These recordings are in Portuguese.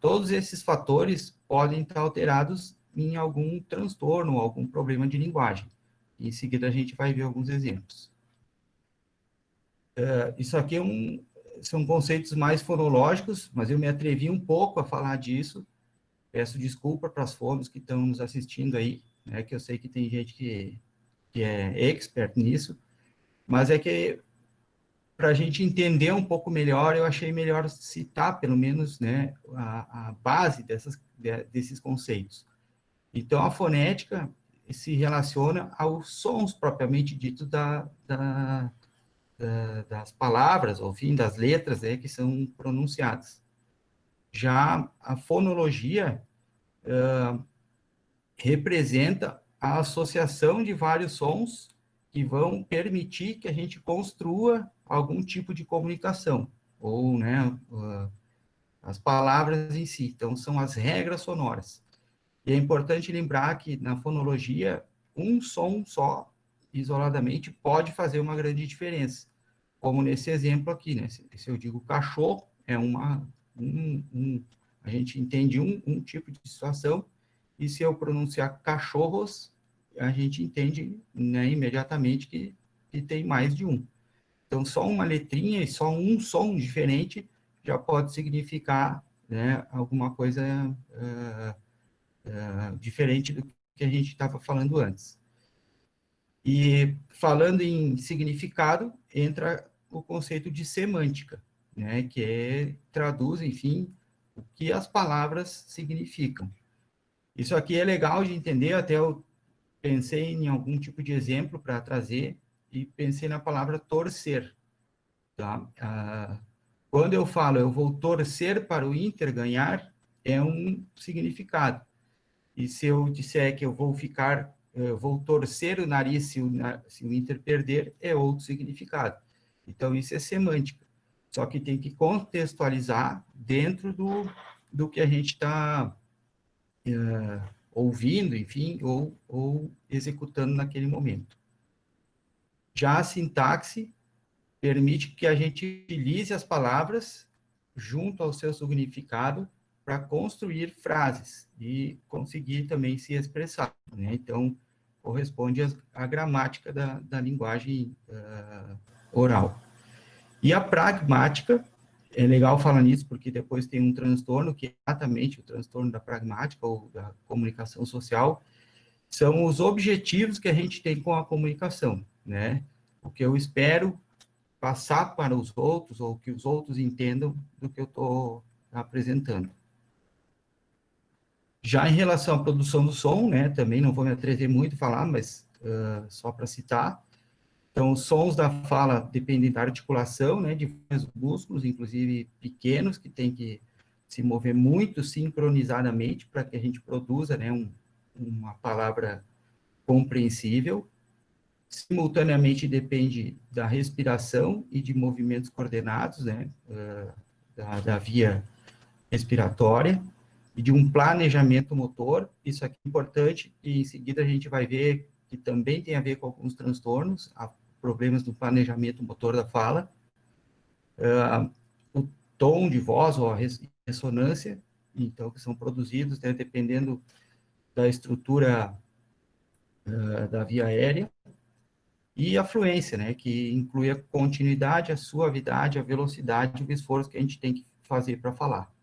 todos esses fatores podem estar alterados em algum transtorno, algum problema de linguagem. Em seguida, a gente vai ver alguns exemplos. Isso aqui são conceitos mais fonológicos, mas eu me atrevi um pouco a falar disso. Peço desculpa para as fonos que estão nos assistindo aí, né, que eu sei que tem gente que é expert nisso, mas é que para a gente entender um pouco melhor, eu achei melhor citar, pelo menos, né, a base desses conceitos. Então, a fonética se relaciona aos sons propriamente ditos das palavras, ou enfim, das letras, né, que são pronunciadas. Já a fonologia representa a associação de vários sons que vão permitir que a gente construa algum tipo de comunicação, ou, né, as palavras em si. Então, são as regras sonoras. E é importante lembrar que, na fonologia, um som só, isoladamente, pode fazer uma grande diferença. Como nesse exemplo aqui, né? Se eu digo cachorro, a gente entende um tipo de situação, e se eu pronunciar cachorros, a gente entende, né, imediatamente que tem mais de um. Então, só uma letrinha e só um som diferente já pode significar, né, alguma coisa diferente do que a gente estava falando antes. E falando em significado, entra o conceito de semântica, né, que traduz, enfim, o que as palavras significam. Isso aqui é legal de entender, até eu pensei em algum tipo de exemplo para trazer, e pensei na palavra torcer. Tá? Quando eu falo eu vou torcer para o Inter ganhar, é um significado. E se eu disser que eu vou torcer o nariz se o Inter perder, é outro significado. Então, isso é semântica. Só que tem que contextualizar dentro do que a gente está ouvindo, enfim, ou executando naquele momento. Já a sintaxe permite que a gente utilize as palavras junto ao seu significado para construir frases e conseguir também se expressar, né? Então, corresponde à gramática da linguagem oral. E a pragmática, é legal falar nisso, porque depois tem um transtorno, que é exatamente o transtorno da pragmática, ou da comunicação social, são os objetivos que a gente tem com a comunicação, né? O que eu espero passar para os outros, ou que os outros entendam do que eu estou apresentando. Já em relação à produção do som, né, também não vou me atrever muito a falar, mas só para citar, então, os sons da fala dependem da articulação, né, de vários músculos, inclusive pequenos, que tem que se mover muito sincronizadamente para que a gente produza, né, uma palavra compreensível. Simultaneamente depende da respiração e de movimentos coordenados, né, da via respiratória, e de um planejamento motor. Isso aqui é importante, e em seguida a gente vai ver que também tem a ver com alguns transtornos, problemas do planejamento motor da fala, o tom de voz ou a ressonância, então, que são produzidos, né, dependendo da estrutura da via aérea, e a fluência, né, que inclui a continuidade, a suavidade, a velocidade e o esforço que a gente tem que fazer para falar.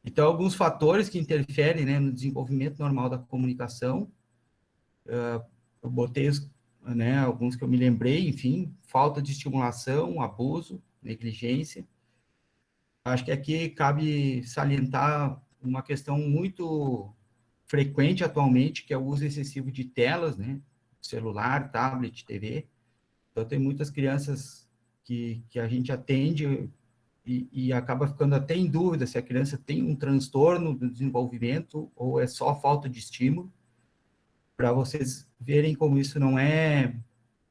Então, alguns fatores que interferem, né, no desenvolvimento normal da comunicação, eu botei né, alguns que eu me lembrei, enfim, falta de estimulação, abuso, negligência. Acho que aqui cabe salientar uma questão muito frequente atualmente, que é o uso excessivo de telas, né, celular, tablet, TV. Então, tem muitas crianças que a gente atende e acaba ficando até em dúvida se a criança tem um transtorno do desenvolvimento ou é só falta de estímulo, para vocês verem como isso não é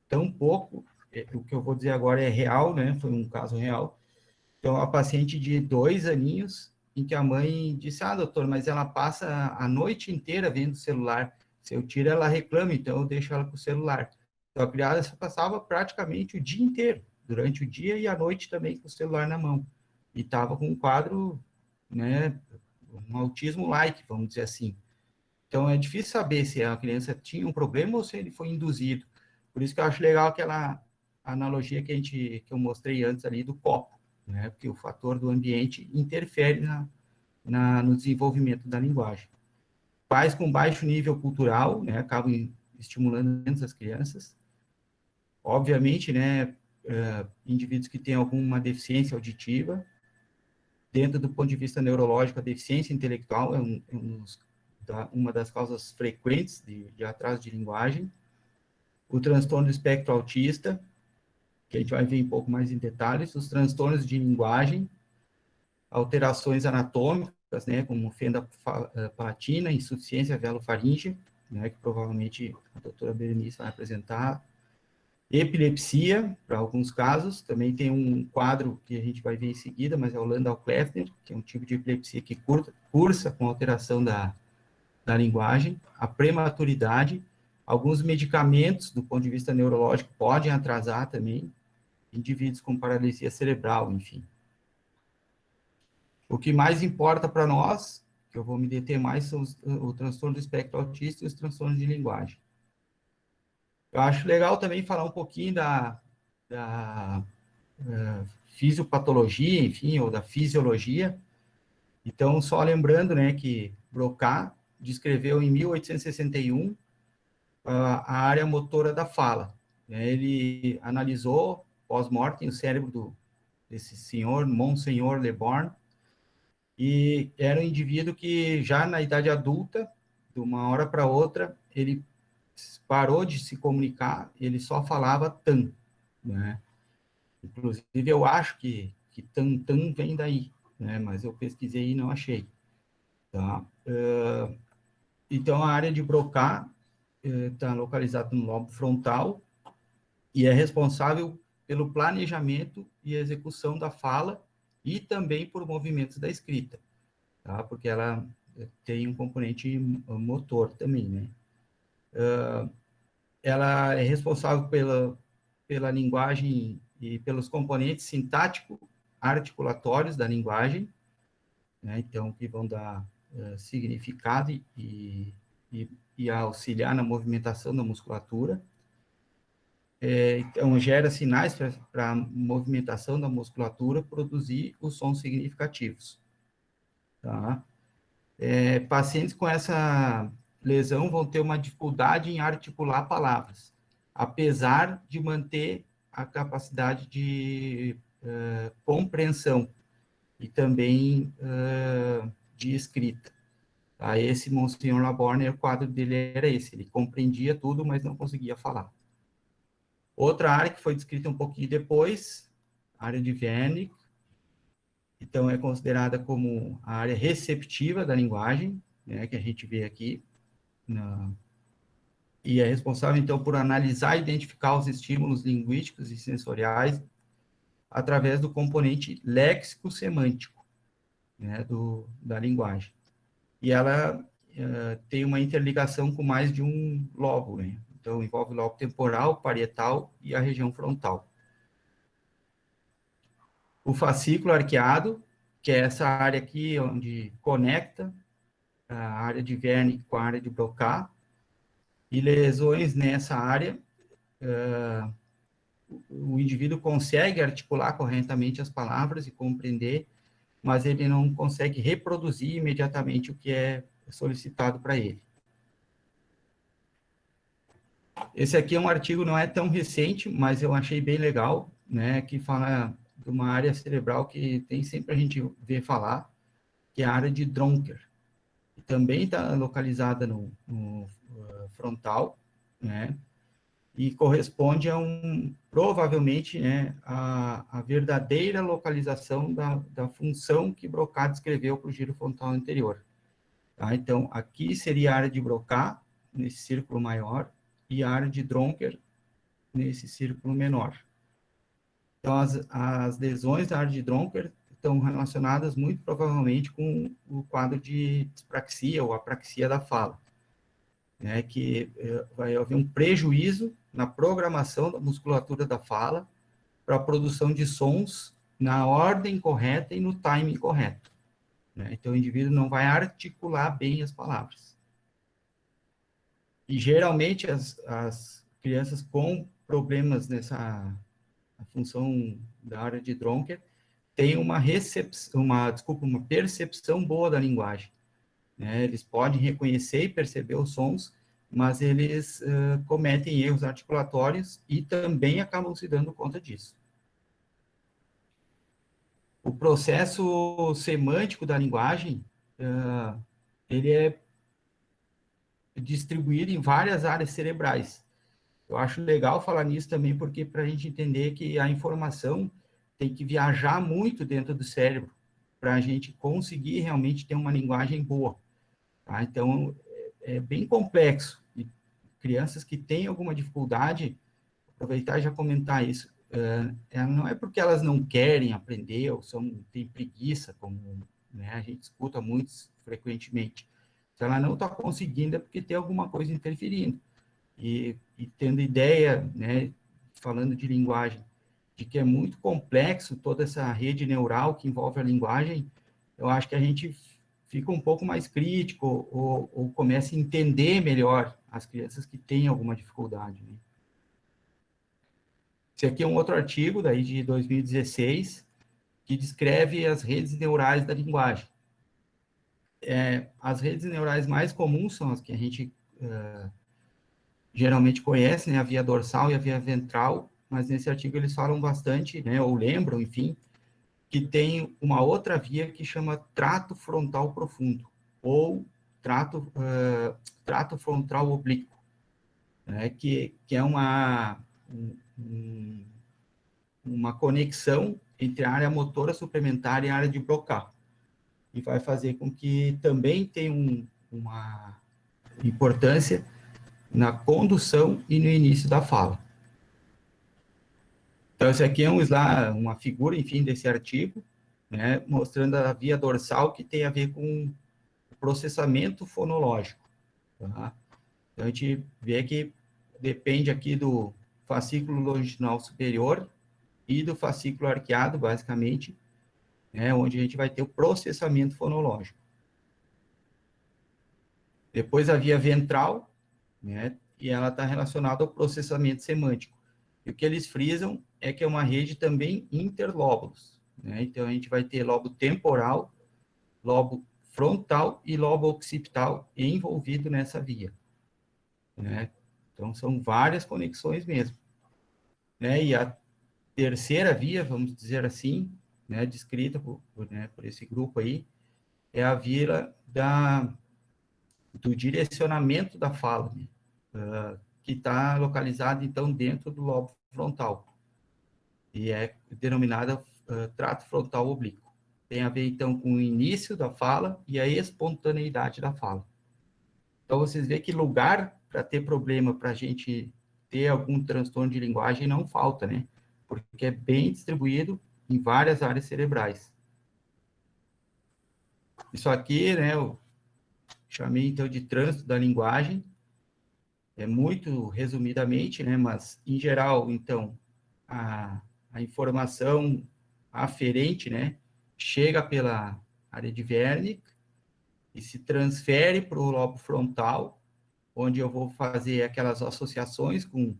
tão pouco. O que eu vou dizer agora é real, né? Foi um caso real. Então, a paciente de 2 aninhos, em que a mãe disse, doutor, mas ela passa a noite inteira vendo o celular. Se eu tiro, ela reclama, então eu deixo ela com o celular. Então, a criança passava praticamente o dia inteiro, durante o dia e a noite também com o celular na mão. E estava com um quadro né, um autismo-like, vamos dizer assim. Então, é difícil saber se a criança tinha um problema ou se ele foi induzido. Por isso que eu acho legal aquela analogia que eu mostrei antes ali do copo, né? Porque o fator do ambiente interfere no desenvolvimento da linguagem. Pais com baixo nível cultural, né, acabam estimulando menos as crianças. Obviamente, né, indivíduos que têm alguma deficiência auditiva, dentro do ponto de vista neurológico, a deficiência intelectual é uma das causas frequentes de atraso de linguagem. O transtorno do espectro autista, que a gente vai ver um pouco mais em detalhes, os transtornos de linguagem, alterações anatômicas, né, como fenda palatina, insuficiência velofaríngea, né, que provavelmente a doutora Berenice vai apresentar, epilepsia, para alguns casos, também tem um quadro que a gente vai ver em seguida, mas é o Landau-Kleffner, que é um tipo de epilepsia que cursa com alteração da linguagem, a prematuridade, alguns medicamentos, do ponto de vista neurológico, podem atrasar também, indivíduos com paralisia cerebral, enfim. O que mais importa para nós, que eu vou me deter mais, são o transtorno do espectro autista e os transtornos de linguagem. Eu acho legal também falar um pouquinho da fisiopatologia, enfim, ou da fisiologia. Então, só lembrando, né, que Broca descreveu em 1861 a área motora da fala. Ele analisou, pós-mortem, o cérebro desse senhor, Monsenhor Le Borgne, e era um indivíduo que, já na idade adulta, de uma hora para outra, ele parou de se comunicar, ele só falava tan, né? Inclusive, eu acho que tan vem daí, né? Mas eu pesquisei e não achei. Tá? Então, a área de Broca está localizada no lobo frontal e é responsável pelo planejamento e execução da fala e também por movimentos da escrita, tá? Porque ela tem um componente motor também, né? Ela é responsável pela linguagem e pelos componentes sintático-articulatórios da linguagem, né? Então, que vão dar significado e auxiliar na movimentação da musculatura. Então, gera sinais para a movimentação da musculatura produzir os sons significativos. Tá? Pacientes com essa lesão vão ter uma dificuldade em articular palavras, apesar de manter a capacidade de compreensão e também de escrita. Tá? Esse Monsenhor Le Borgne, o quadro dele era esse, ele compreendia tudo, mas não conseguia falar. Outra área que foi descrita um pouquinho depois, a área de Wernicke, então é considerada como a área receptiva da linguagem, né, que a gente vê aqui, e é responsável, então, por analisar e identificar os estímulos linguísticos e sensoriais através do componente léxico-semântico, né, da linguagem. E ela tem uma interligação com mais de um lobo, né? Então, envolve o lobo temporal, parietal e a região frontal. O fascículo arqueado, que é essa área aqui onde conecta a área de Wernicke com a área de Broca, e lesões nessa área, o indivíduo consegue articular corretamente as palavras e compreender, mas ele não consegue reproduzir imediatamente o que é solicitado para ele. Esse aqui é um artigo, não é tão recente, mas eu achei bem legal, né, que fala de uma área cerebral que tem sempre a gente vê falar, que é a área de Dronker. Também está localizada no frontal, né, e corresponde provavelmente, né, a verdadeira localização da função que Broca descreveu para o giro frontal anterior. Tá? Então, aqui seria a área de Broca, nesse círculo maior, e a área de Dronker, nesse círculo menor. Então, as lesões da área de Dronker estão relacionadas muito provavelmente com o quadro de dispraxia ou apraxia da fala, né, que vai haver um prejuízo na programação da musculatura da fala para a produção de sons na ordem correta e no timing correto, né? Então, o indivíduo não vai articular bem as palavras. E, geralmente, as crianças com problemas nessa função da área de Dronker têm uma percepção boa da linguagem, né? Eles podem reconhecer e perceber os sons, mas eles cometem erros articulatórios e também acabam se dando conta disso. O processo semântico da linguagem, ele é distribuído em várias áreas cerebrais. Eu acho legal falar nisso também, porque para a gente entender que a informação tem que viajar muito dentro do cérebro para a gente conseguir realmente ter uma linguagem boa. Tá? Então, é bem complexo. E crianças que têm alguma dificuldade, aproveitar e já comentar isso, não é porque elas não querem aprender ou têm preguiça, como, né, a gente escuta muito frequentemente. Se ela não está conseguindo, é porque tem alguma coisa interferindo. E tendo ideia, né, falando de linguagem, de que é muito complexo toda essa rede neural que envolve a linguagem, eu acho que a gente fica um pouco mais crítico ou começa a entender melhor as crianças que têm alguma dificuldade, né? Esse aqui é um outro artigo, daí de 2016, que descreve as redes neurais da linguagem. As redes neurais mais comuns são as que a gente geralmente conhece, né, a via dorsal e a via ventral, mas nesse artigo eles falam bastante, né, ou lembram, enfim, que tem uma outra via que chama trato frontal profundo, ou trato frontal oblíquo, né, que é uma conexão entre a área motora suplementar e a área de Broca, e vai fazer com que também tenha uma importância na condução e no início da fala. Então, esse aqui é uma figura, enfim, desse artigo, né, mostrando a via dorsal que tem a ver com o processamento fonológico. Tá? Então, a gente vê que depende aqui do fascículo longitudinal superior e do fascículo arqueado, basicamente, né, onde a gente vai ter o processamento fonológico. Depois a via ventral, né, e ela está relacionada ao processamento semântico. E o que eles frisam é que é uma rede também interlóbulos, né? Então, a gente vai ter lobo temporal, lobo frontal e lobo occipital envolvido nessa via, né? Então, são várias conexões mesmo, né? E a terceira via, vamos dizer assim, né, descrita por esse grupo aí, é a via do direcionamento da fala, né? Que está localizada, então, dentro do lobo frontal, e é denominada trato frontal oblíquo. Tem a ver, então, com o início da fala e a espontaneidade da fala. Então, vocês veem que lugar para ter problema, para a gente ter algum transtorno de linguagem, não falta, né? Porque é bem distribuído em várias áreas cerebrais. Isso aqui, né, eu chamei, então, de trânsito da linguagem, muito resumidamente, né, mas, em geral, então, a informação aferente, né, chega pela área de Wernicke e se transfere para o lobo frontal, onde eu vou fazer aquelas associações com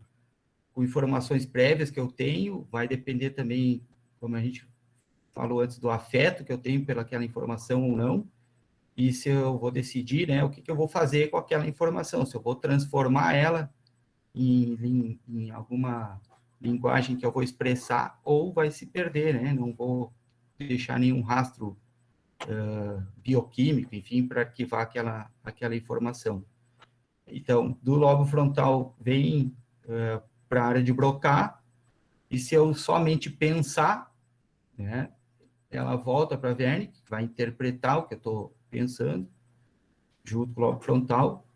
informações prévias que eu tenho, vai depender também, como a gente falou antes, do afeto que eu tenho pelaquela informação ou não, e se eu vou decidir, né, o que eu vou fazer com aquela informação, se eu vou transformar ela em alguma linguagem que eu vou expressar, ou vai se perder, né? Não vou deixar nenhum rastro bioquímico, enfim, para arquivar aquela informação. Então, do lobo frontal vem para a área de Broca, e se eu somente pensar, né, ela volta para a Wernicke, que vai interpretar o que eu estou pensando, junto com o lobo frontal,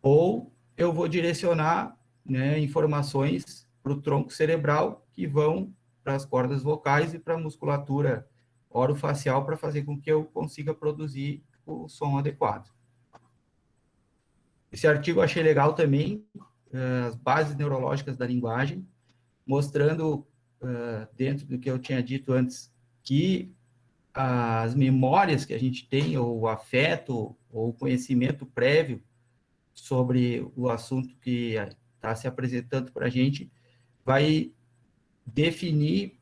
ou eu vou direcionar, né, informações para o tronco cerebral que vão para as cordas vocais e para a musculatura orofacial para fazer com que eu consiga produzir o som adequado. Esse artigo eu achei legal também, as bases neurológicas da linguagem, mostrando, dentro do que eu tinha dito antes, que as memórias que a gente tem, ou o afeto, ou o conhecimento prévio sobre o assunto que está se apresentando para a gente, vai definir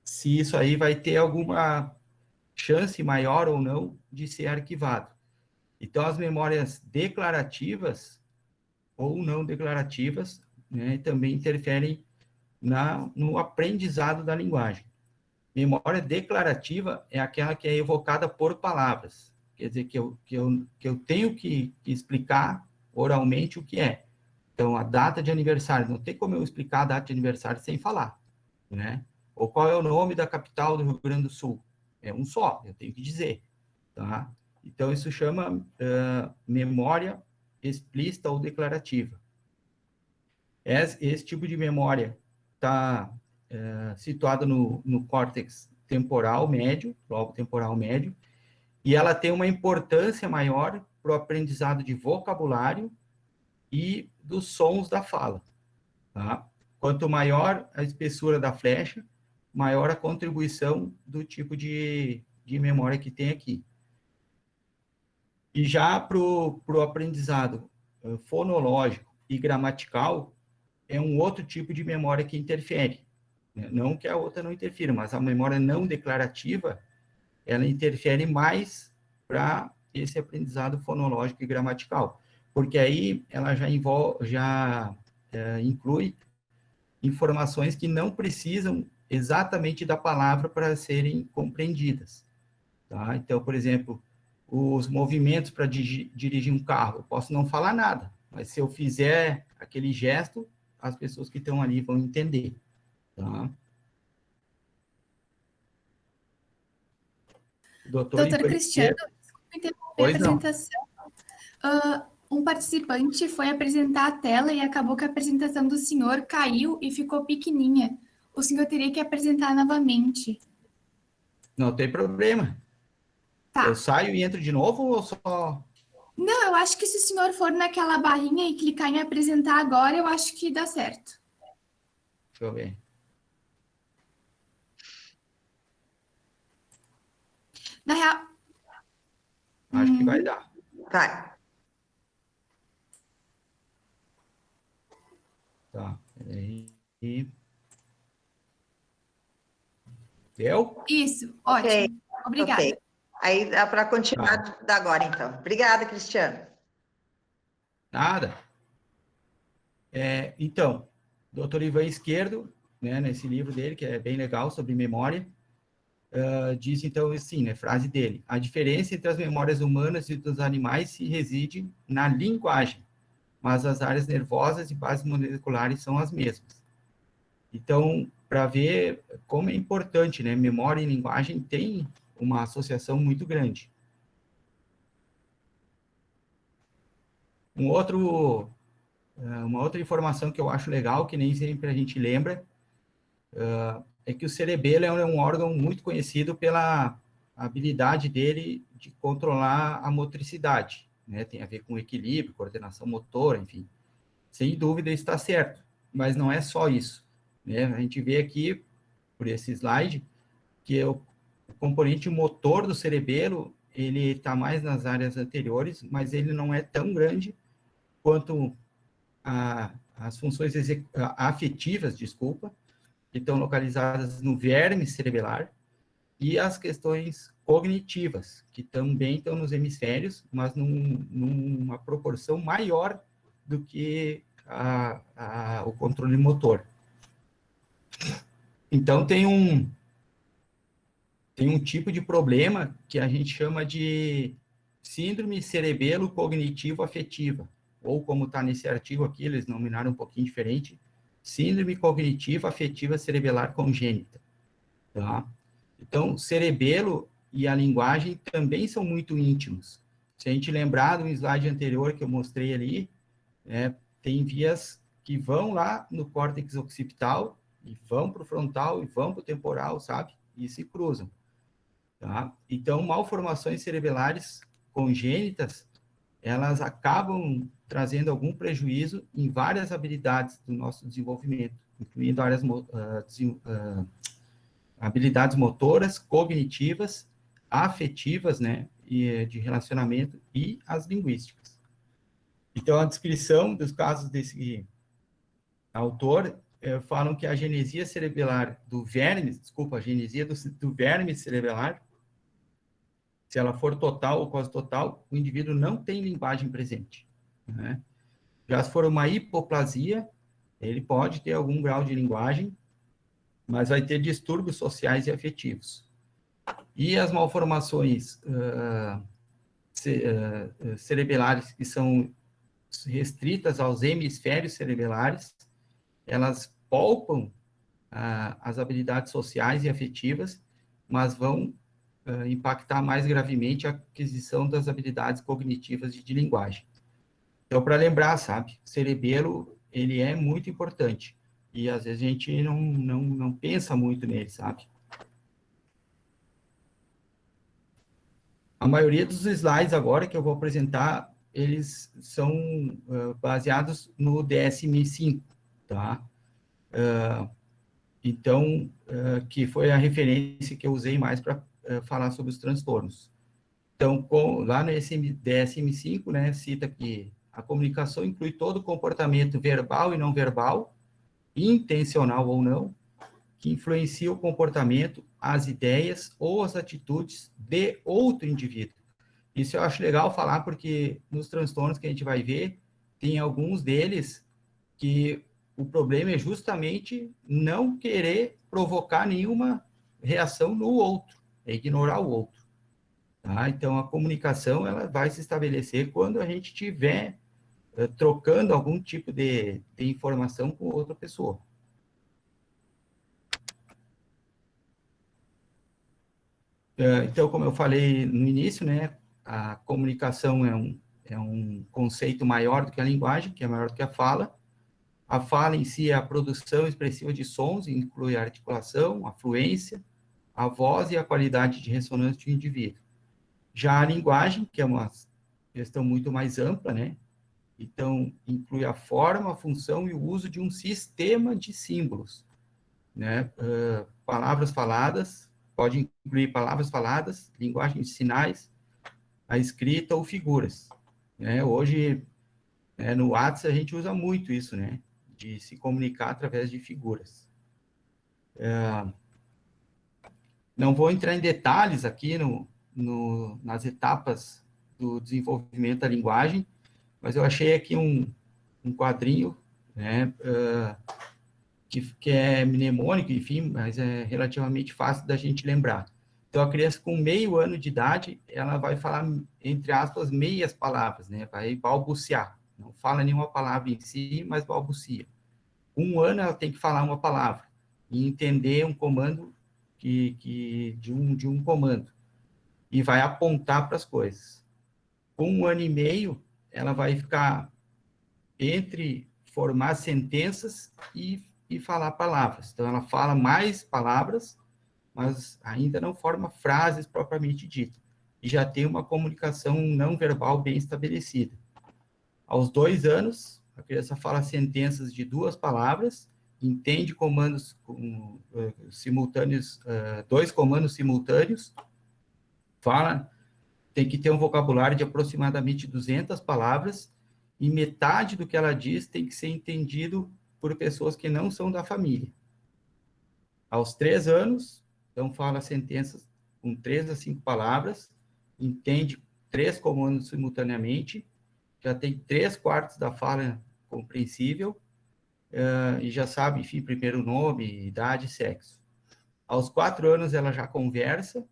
se isso aí vai ter alguma chance maior ou não de ser arquivado. Então, as memórias declarativas ou não declarativas, né, também interferem no aprendizado da linguagem. Memória declarativa é aquela que é evocada por palavras, quer dizer, que eu tenho que explicar oralmente o que é. Então, a data de aniversário, não tem como eu explicar a data de aniversário sem falar, né? Ou qual é o nome da capital do Rio Grande do Sul? É um só, eu tenho que dizer, tá? Então, isso chama memória explícita ou declarativa. Esse tipo de memória está situado no córtex temporal médio, lobo temporal médio, e ela tem uma importância maior para o aprendizado de vocabulário e dos sons da fala. Tá? Quanto maior a espessura da flecha, maior a contribuição do tipo de memória que tem aqui. E já para o aprendizado fonológico e gramatical, é um outro tipo de memória que interfere. Não que a outra não interfira, mas a memória não declarativa, ela interfere mais para esse aprendizado fonológico e gramatical, porque aí ela já inclui informações que não precisam exatamente da palavra para serem compreendidas. Tá? Então, por exemplo, os movimentos para dirigir um carro, eu posso não falar nada, mas se eu fizer aquele gesto, as pessoas que estão ali vão entender. Tá? Doutor Doutor Ivan Cristiano, Esquerdo. desculpe interromper a Pois não. apresentação. Um participante foi apresentar a tela e acabou que a apresentação do senhor caiu e ficou pequenininha. O senhor teria que apresentar novamente. Não tem problema. Eu Tá. saio e entro de novo ou só... Não, eu acho que se o senhor for naquela barrinha e clicar em apresentar agora, eu acho que dá certo. Deixa eu ver. Na real... Acho que vai dar. Vai. Tá. Peraí. Deu? Isso, Ok. ótimo. Obrigada. Ok. Aí dá para continuar da agora, então. Obrigada, Cristiano. Nada. Então, doutor Ivan Esquerdo, né, nesse livro dele, que é bem legal, sobre memória, diz, então, assim, né, frase dele, a diferença entre as memórias humanas e dos animais se reside na linguagem, mas as áreas nervosas e bases moleculares são as mesmas. Então, para ver como é importante, né, memória e linguagem tem uma associação muito grande. Uma outra informação que eu acho legal, que nem sempre a gente lembra, é que o cerebelo é um órgão muito conhecido pela habilidade dele de controlar a motricidade, né? Tem a ver com equilíbrio, coordenação motora, enfim. Sem dúvida está certo, mas não é só isso, né? A gente vê aqui, por esse slide, que o componente motor do cerebelo, ele está mais nas áreas anteriores, mas ele não é tão grande quanto as funções afetivas, desculpa, que estão localizadas no verme cerebelar, e as questões cognitivas, que também estão nos hemisférios, mas numa proporção maior do que o controle motor. Então, tem um tipo de problema que a gente chama de síndrome cerebelo-cognitivo-afetiva, ou como está nesse artigo aqui, eles nominaram um pouquinho diferente, síndrome cognitiva afetiva cerebelar congênita. Tá? Então, cerebelo e a linguagem também são muito íntimos. Se a gente lembrar do slide anterior que eu mostrei ali, tem vias que vão lá no córtex occipital, e vão para o frontal, e vão para o temporal, sabe? E se cruzam. Tá? Então, malformações cerebelares congênitas, elas acabam trazendo algum prejuízo em várias habilidades do nosso desenvolvimento, incluindo áreas, habilidades motoras, cognitivas, afetivas, né, e de relacionamento e as linguísticas. Então, a descrição dos casos desse autor falam que a genesia cerebelar do verme, a genesia do verme cerebelar, se ela for total ou quase total, o indivíduo não tem linguagem presente, né? Já se for uma hipoplasia, ele pode ter algum grau de linguagem, mas vai ter distúrbios sociais e afetivos. E as malformações cerebelares que são restritas aos hemisférios cerebelares, elas poupam as habilidades sociais e afetivas, mas vão impactar mais gravemente a aquisição das habilidades cognitivas de linguagem. Então, para lembrar, sabe, o cerebelo, ele é muito importante, e às vezes a gente não pensa muito nele, sabe? A maioria dos slides agora que eu vou apresentar, eles são baseados no DSM-5, tá? Então, que foi a referência que eu usei mais para falar sobre os transtornos. Então, lá no DSM-5, né, cita que a comunicação inclui todo o comportamento verbal e não verbal, intencional ou não, que influencia o comportamento, as ideias ou as atitudes de outro indivíduo. Isso eu acho legal falar, porque nos transtornos que a gente vai ver, tem alguns deles que o problema é justamente não querer provocar nenhuma reação no outro, é ignorar o outro. Tá? Então, a comunicação ela vai se estabelecer quando a gente estiver trocando algum tipo de informação com outra pessoa. Então, como eu falei no início, né, a comunicação é um conceito maior do que a linguagem, que é maior do que a fala. A fala em si é a produção expressiva de sons, inclui a articulação, a fluência, a voz e a qualidade de ressonância do indivíduo. Já a linguagem, que é uma questão muito mais ampla, né? Então, inclui a forma, a função e o uso de um sistema de símbolos, né? Palavras faladas, pode incluir palavras faladas, linguagem de sinais, a escrita ou figuras, né? Hoje, no WhatsApp, a gente usa muito isso, né? De se comunicar através de figuras. Não vou entrar em detalhes aqui nas etapas do desenvolvimento da linguagem, mas eu achei aqui um quadrinho, né, que é mnemônico, enfim, mas é relativamente fácil da gente lembrar. Então, a criança com meio ano de idade, ela vai falar, entre aspas, meias palavras, né, vai balbuciar. Não fala nenhuma palavra em si, mas balbucia. Com 1 ano, ela tem que falar uma palavra e entender um comando de um comando. E vai apontar para as coisas. Com 1 ano e meio, ela vai ficar entre formar sentenças e falar palavras. Então, ela fala mais palavras, mas ainda não forma frases propriamente ditas. E já tem uma comunicação não verbal bem estabelecida. Aos 2 anos, a criança fala sentenças de 2 palavras, entende comandos simultâneos, 2 comandos simultâneos, tem que ter um vocabulário de aproximadamente 200 palavras, e metade do que ela diz tem que ser entendido por pessoas que não são da família. Aos 3 anos, então fala sentenças com 3 a 5 palavras, entende 3 comandos simultaneamente, já tem 3/4 da fala compreensível, e já sabe, enfim, primeiro nome, idade e sexo. Aos 4 anos ela já conversa,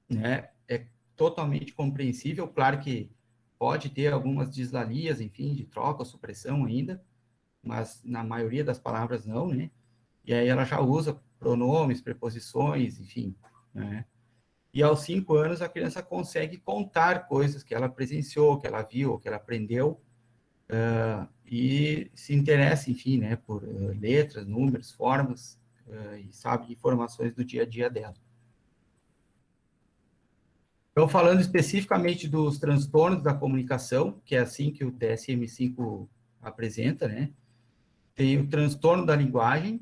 né? É totalmente compreensível, claro que pode ter algumas dislalias, enfim, de troca, supressão ainda, mas na maioria das palavras não, né? E aí ela já usa pronomes, preposições, enfim, né? E aos 5 anos a criança consegue contar coisas que ela presenciou, que ela viu, que ela aprendeu, e se interessa, enfim, né, por letras, números, formas, e sabe informações do dia a dia dela. Então, falando especificamente dos transtornos da comunicação, que é assim que o DSM-5 apresenta, né? tem o transtorno da linguagem,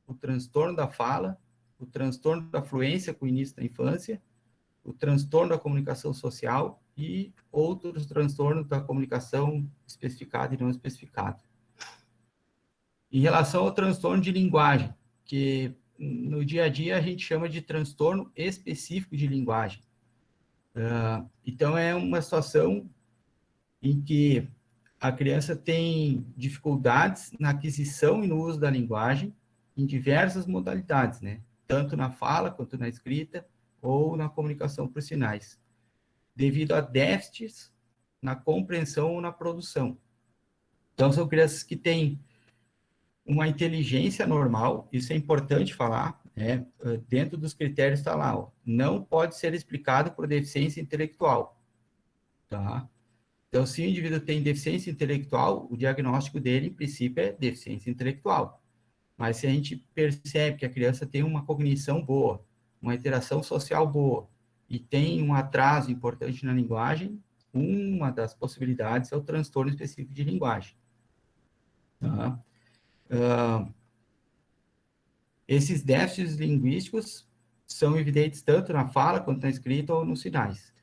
o transtorno da fala, o transtorno da fluência com o início da infância, o transtorno da comunicação social e outros transtornos da comunicação especificada e não especificada. Em relação ao transtorno de linguagem, que no dia a dia a gente chama de transtorno específico de linguagem. Então, é uma situação em que a criança tem dificuldades na aquisição e no uso da linguagem em diversas modalidades, né? Tanto na fala, quanto na escrita, ou na comunicação por sinais, devido a déficits na compreensão ou na produção. Então, são crianças que têm uma inteligência normal, isso é importante falar, né? Dentro dos critérios está lá, ó, não pode ser explicado por deficiência intelectual, tá? Então, se o indivíduo tem deficiência intelectual, o diagnóstico dele, em princípio, é deficiência intelectual. Mas se a gente percebe que a criança tem uma cognição boa, uma interação social boa, e tem um atraso importante na linguagem, uma das possibilidades é o transtorno específico de linguagem. Tá? Esses déficits linguísticos são evidentes tanto na fala, quanto na escrita ou nos sinais.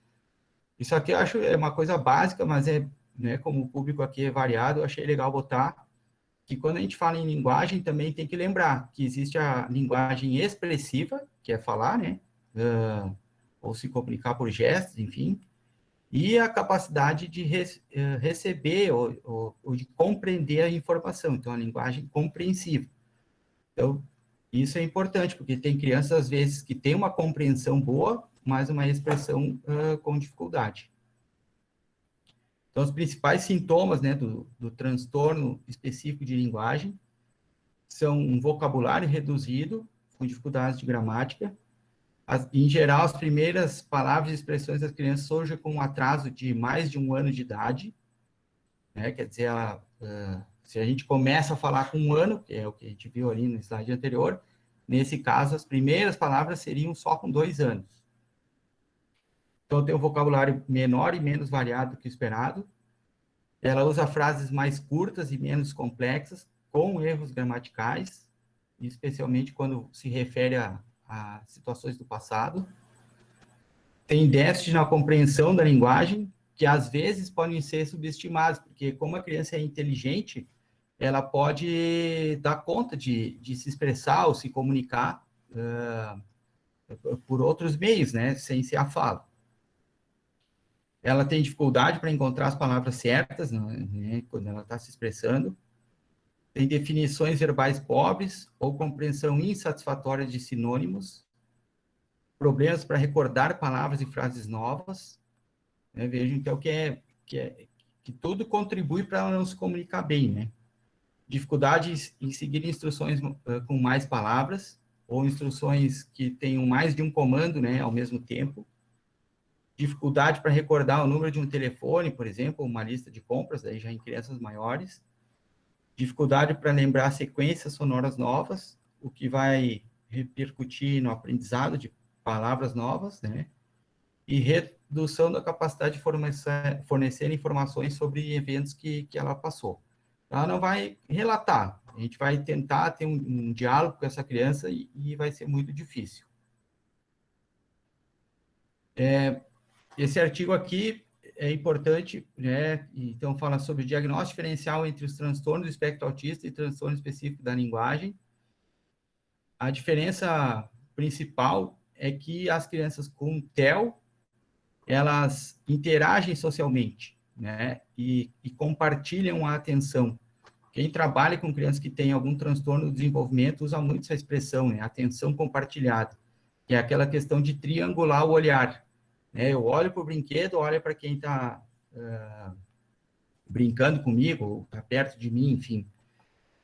Isso aqui eu acho é uma coisa básica, mas né, como o público aqui é variado, eu achei legal botar que quando a gente fala em linguagem, também tem que lembrar que existe a linguagem expressiva, que é falar, né? Ou se comunicar por gestos, enfim, e a capacidade de receber ou de compreender a informação, então a linguagem compreensiva. Então, isso é importante, porque tem crianças, às vezes, que têm uma compreensão boa, mas uma expressão com dificuldade. Então, os principais sintomas, né, do transtorno específico de linguagem são um vocabulário reduzido, com dificuldades de gramática. Em geral, as primeiras palavras e expressões das crianças surgem com um atraso de mais de 1 ano de idade, né? Quer dizer, se a gente começa a falar com 1 ano, que é o que a gente viu ali no slide anterior, nesse caso, as primeiras palavras seriam só com 2 anos. Então, tem um vocabulário menor e menos variado do que o esperado. Ela usa frases mais curtas e menos complexas, com erros gramaticais, especialmente quando se refere a situações do passado. Tem déficit na compreensão da linguagem, que às vezes podem ser subestimados, porque como a criança é inteligente, ela pode dar conta de se expressar ou se comunicar por outros meios, né, sem ser a fala. Ela tem dificuldade para encontrar as palavras certas, né, quando ela está se expressando. Tem definições verbais pobres ou compreensão insatisfatória de sinônimos. Problemas para recordar palavras e frases novas. Né, vejam, então, que tudo contribui para ela não se comunicar bem, né? Dificuldade em seguir instruções com mais palavras, ou instruções que tenham mais de um comando, né, ao mesmo tempo. Dificuldade para recordar o número de um telefone, por exemplo, uma lista de compras, aí já em crianças maiores. Dificuldade para lembrar sequências sonoras novas, o que vai repercutir no aprendizado de palavras novas, né? E redução da capacidade de fornecer informações sobre eventos que ela passou. Ela não vai relatar, a gente vai tentar ter um diálogo com essa criança e vai ser muito difícil. Esse artigo aqui é importante, né? Então, fala sobre o diagnóstico diferencial entre os transtornos do espectro autista e transtorno específico da linguagem. A diferença principal é que as crianças com TEL, elas interagem socialmente, né? E compartilham a atenção. Quem trabalha com crianças que têm algum transtorno do desenvolvimento usa muito essa expressão, né? Atenção compartilhada, que é aquela questão de triangular o olhar. Eu olho para o brinquedo, olho para quem está brincando comigo, ou está perto de mim, enfim.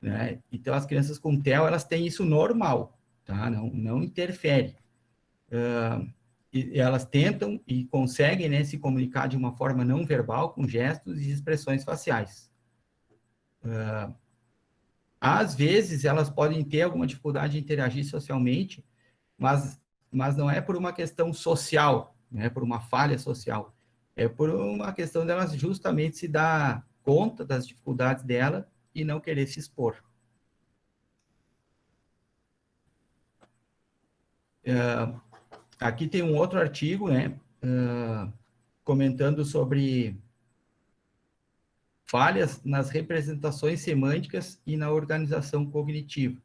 Né? Então, as crianças com TEL, elas têm isso normal, tá? Não interfere. E elas tentam e conseguem, né, se comunicar de uma forma não verbal, com gestos e expressões faciais. Às vezes, elas podem ter alguma dificuldade de interagir socialmente, mas não é por uma questão social, né, por uma falha social, é por uma questão delas justamente se dar conta das dificuldades dela e não querer se expor. Aqui tem um outro artigo, né, comentando sobre falhas nas representações semânticas e na organização cognitiva,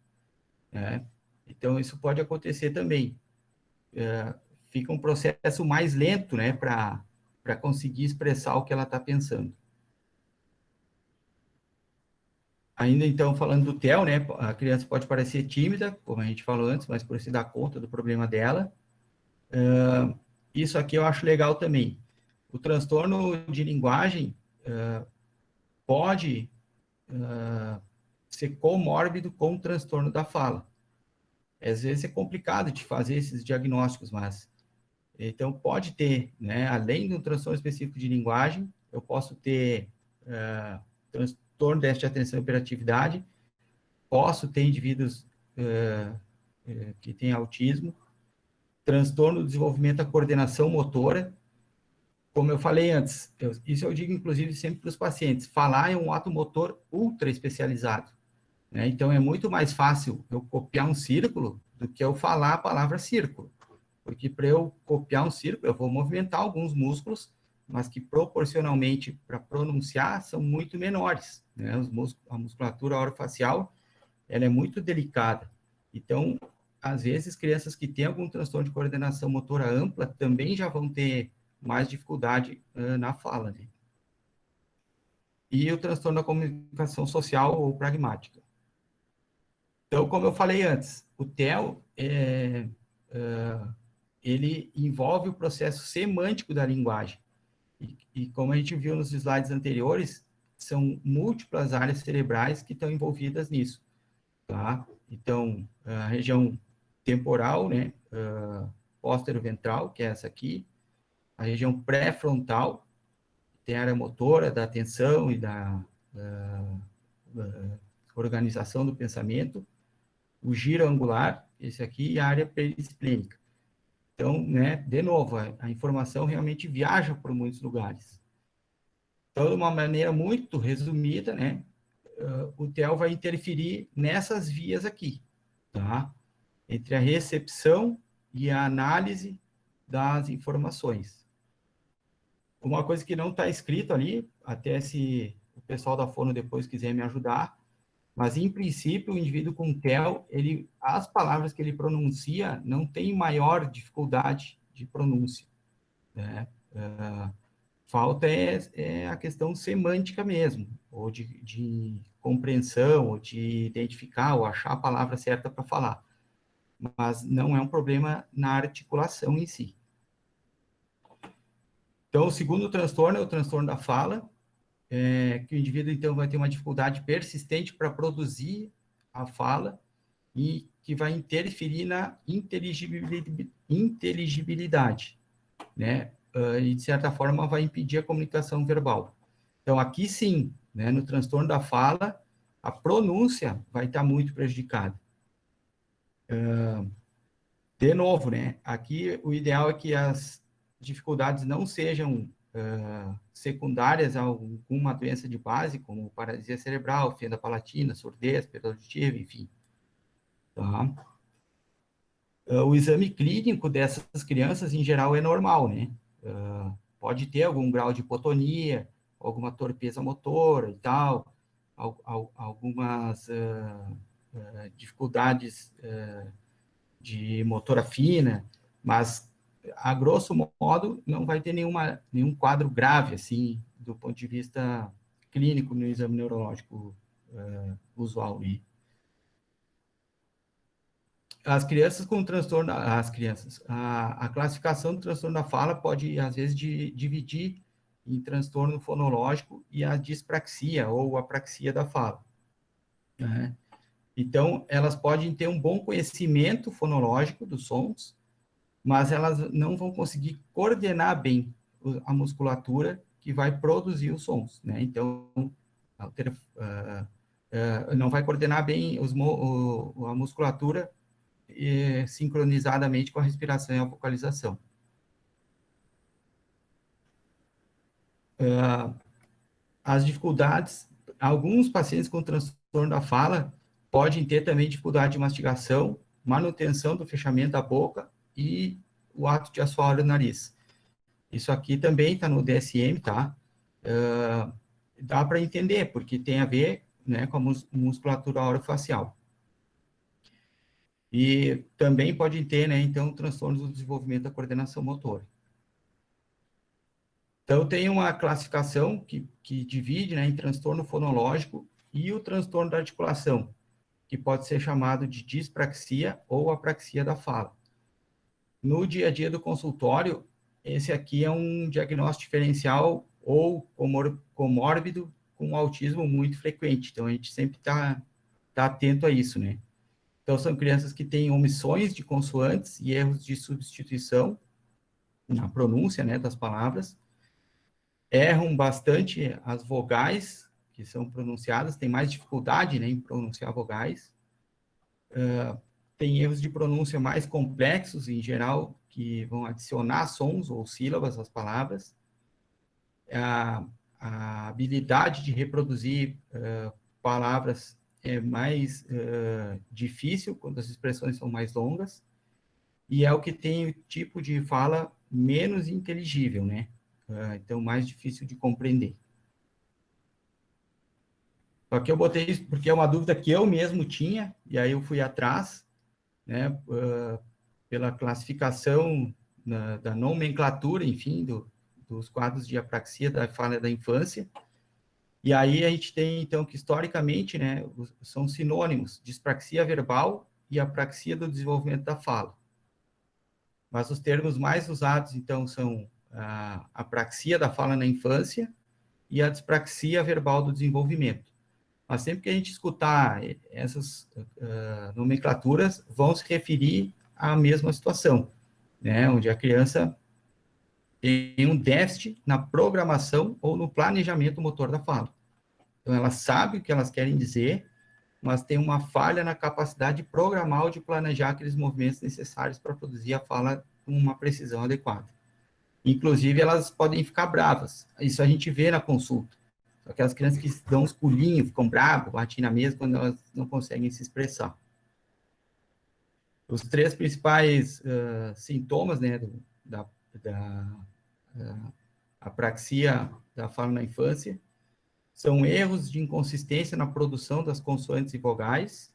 né? Então, isso pode acontecer também. Fica um processo mais lento, né, para conseguir expressar o que ela está pensando. Ainda, então, falando do TEL, né, a criança pode parecer tímida, como a gente falou antes, mas por se dar conta do problema dela. Isso aqui eu acho legal também. O transtorno de linguagem pode ser comórbido com o transtorno da fala. Às vezes é complicado de fazer esses diagnósticos, mas... Então, pode ter, né, além do transtorno específico de linguagem, eu posso ter transtorno de déficit de atenção e hiperatividade, posso ter indivíduos que têm autismo, transtorno do desenvolvimento da coordenação motora. Como eu falei antes, isso eu digo, inclusive, sempre para os pacientes, falar é um ato motor ultra especializado, né? Então, é muito mais fácil eu copiar um círculo do que eu falar a palavra círculo. Porque para eu copiar um círculo, eu vou movimentar alguns músculos, mas que proporcionalmente para pronunciar são muito menores, né? A musculatura orofacial, ela é muito delicada. Então, às vezes, crianças que têm algum transtorno de coordenação motora ampla também já vão ter mais dificuldade na fala, né? E o transtorno da comunicação social ou pragmática. Então, como eu falei antes, o TEL ele envolve o processo semântico da linguagem. E como a gente viu nos slides anteriores, são múltiplas áreas cerebrais que estão envolvidas nisso, tá? Então, a região temporal, né, póstero-ventral, que é essa aqui, a região pré-frontal, tem a área motora da atenção e da organização do pensamento, o giro angular, esse aqui, e a área perisplênica. Então, né, de novo, a informação realmente viaja por muitos lugares. Então, de uma maneira muito resumida, né, o TEL vai interferir nessas vias aqui, tá? Entre a recepção e a análise das informações. Uma coisa que não está escrito ali, até se o pessoal da Fono depois quiser me ajudar, mas, em princípio, o indivíduo com TEL, as palavras que ele pronuncia não tem maior dificuldade de pronúncia, né? Falta a questão semântica mesmo, ou de compreensão, ou de identificar, ou achar a palavra certa para falar. Mas não é um problema na articulação em si. Então, o segundo transtorno é o transtorno da fala, que o indivíduo, então, vai ter uma dificuldade persistente para produzir a fala e que vai interferir na inteligibilidade, né? E, de certa forma, vai impedir a comunicação verbal. Então, aqui sim, né, no transtorno da fala, a pronúncia vai estar muito prejudicada. De novo, né, aqui o ideal é que as dificuldades não sejam secundárias a alguma doença de base, como paralisia cerebral, fenda palatina, surdez, perda auditiva, enfim. Tá? O exame clínico dessas crianças, em geral, é normal, né? Pode ter algum grau de hipotonia, alguma torpeza motora e tal, algumas dificuldades de motora fina, mas, a grosso modo, não vai ter nenhum quadro grave, assim, do ponto de vista clínico no exame neurológico usual, né? As crianças com transtorno, a classificação do transtorno da fala pode, às vezes, dividir em transtorno fonológico e a dispraxia, ou apraxia da fala, né? Então, elas podem ter um bom conhecimento fonológico dos sons, mas elas não vão conseguir coordenar bem a musculatura que vai produzir os sons, né? Então, não vai coordenar bem a musculatura sincronizadamente com a respiração e a vocalização. As dificuldades, Alguns pacientes com transtorno da fala podem ter também dificuldade de mastigação, manutenção do fechamento da boca e o ato de assoar o nariz. Isso aqui também está no DSM, tá? Dá para entender, porque tem a ver, né, com a musculatura orofacial. E também pode ter, né, então, transtornos do desenvolvimento da coordenação motora. Então, tem uma classificação que divide, né, em transtorno fonológico e o transtorno da articulação, que pode ser chamado de dispraxia ou apraxia da fala. No dia a dia do consultório, esse aqui é um diagnóstico diferencial ou comórbido com autismo muito frequente. Então, a gente sempre tá atento a isso, né? Então, são crianças que têm omissões de consoantes e erros de substituição na pronúncia, né, das palavras. Erram bastante as vogais que são pronunciadas, têm mais dificuldade, né, em pronunciar vogais. Tem erros de pronúncia mais complexos, em geral, que vão adicionar sons ou sílabas às palavras. A habilidade de reproduzir palavras é mais difícil quando as expressões são mais longas, e é o que tem o tipo de fala menos inteligível, né? Então, mais difícil de compreender. Só que eu botei isso porque é uma dúvida que eu mesmo tinha, e aí eu fui atrás, né, pela classificação da nomenclatura, enfim, dos quadros de apraxia da fala da infância. E aí a gente tem, então, que historicamente, né, são sinônimos, dispraxia verbal e apraxia do desenvolvimento da fala. Mas os termos mais usados, então, são a apraxia da fala na infância e a dispraxia verbal do desenvolvimento. Mas sempre que a gente escutar essas nomenclaturas, vão se referir à mesma situação, né, onde a criança tem um déficit na programação ou no planejamento motor da fala. Então, ela sabe o que elas querem dizer, mas tem uma falha na capacidade de programar ou de planejar aqueles movimentos necessários para produzir a fala com uma precisão adequada. Inclusive, elas podem ficar bravas. Isso a gente vê na consulta. Aquelas crianças que dão uns pulinhos, ficam bravas, batem na mesa quando elas não conseguem se expressar. Os três principais sintomas, né, da apraxia da fala na infância são erros de inconsistência na produção das consoantes e vogais,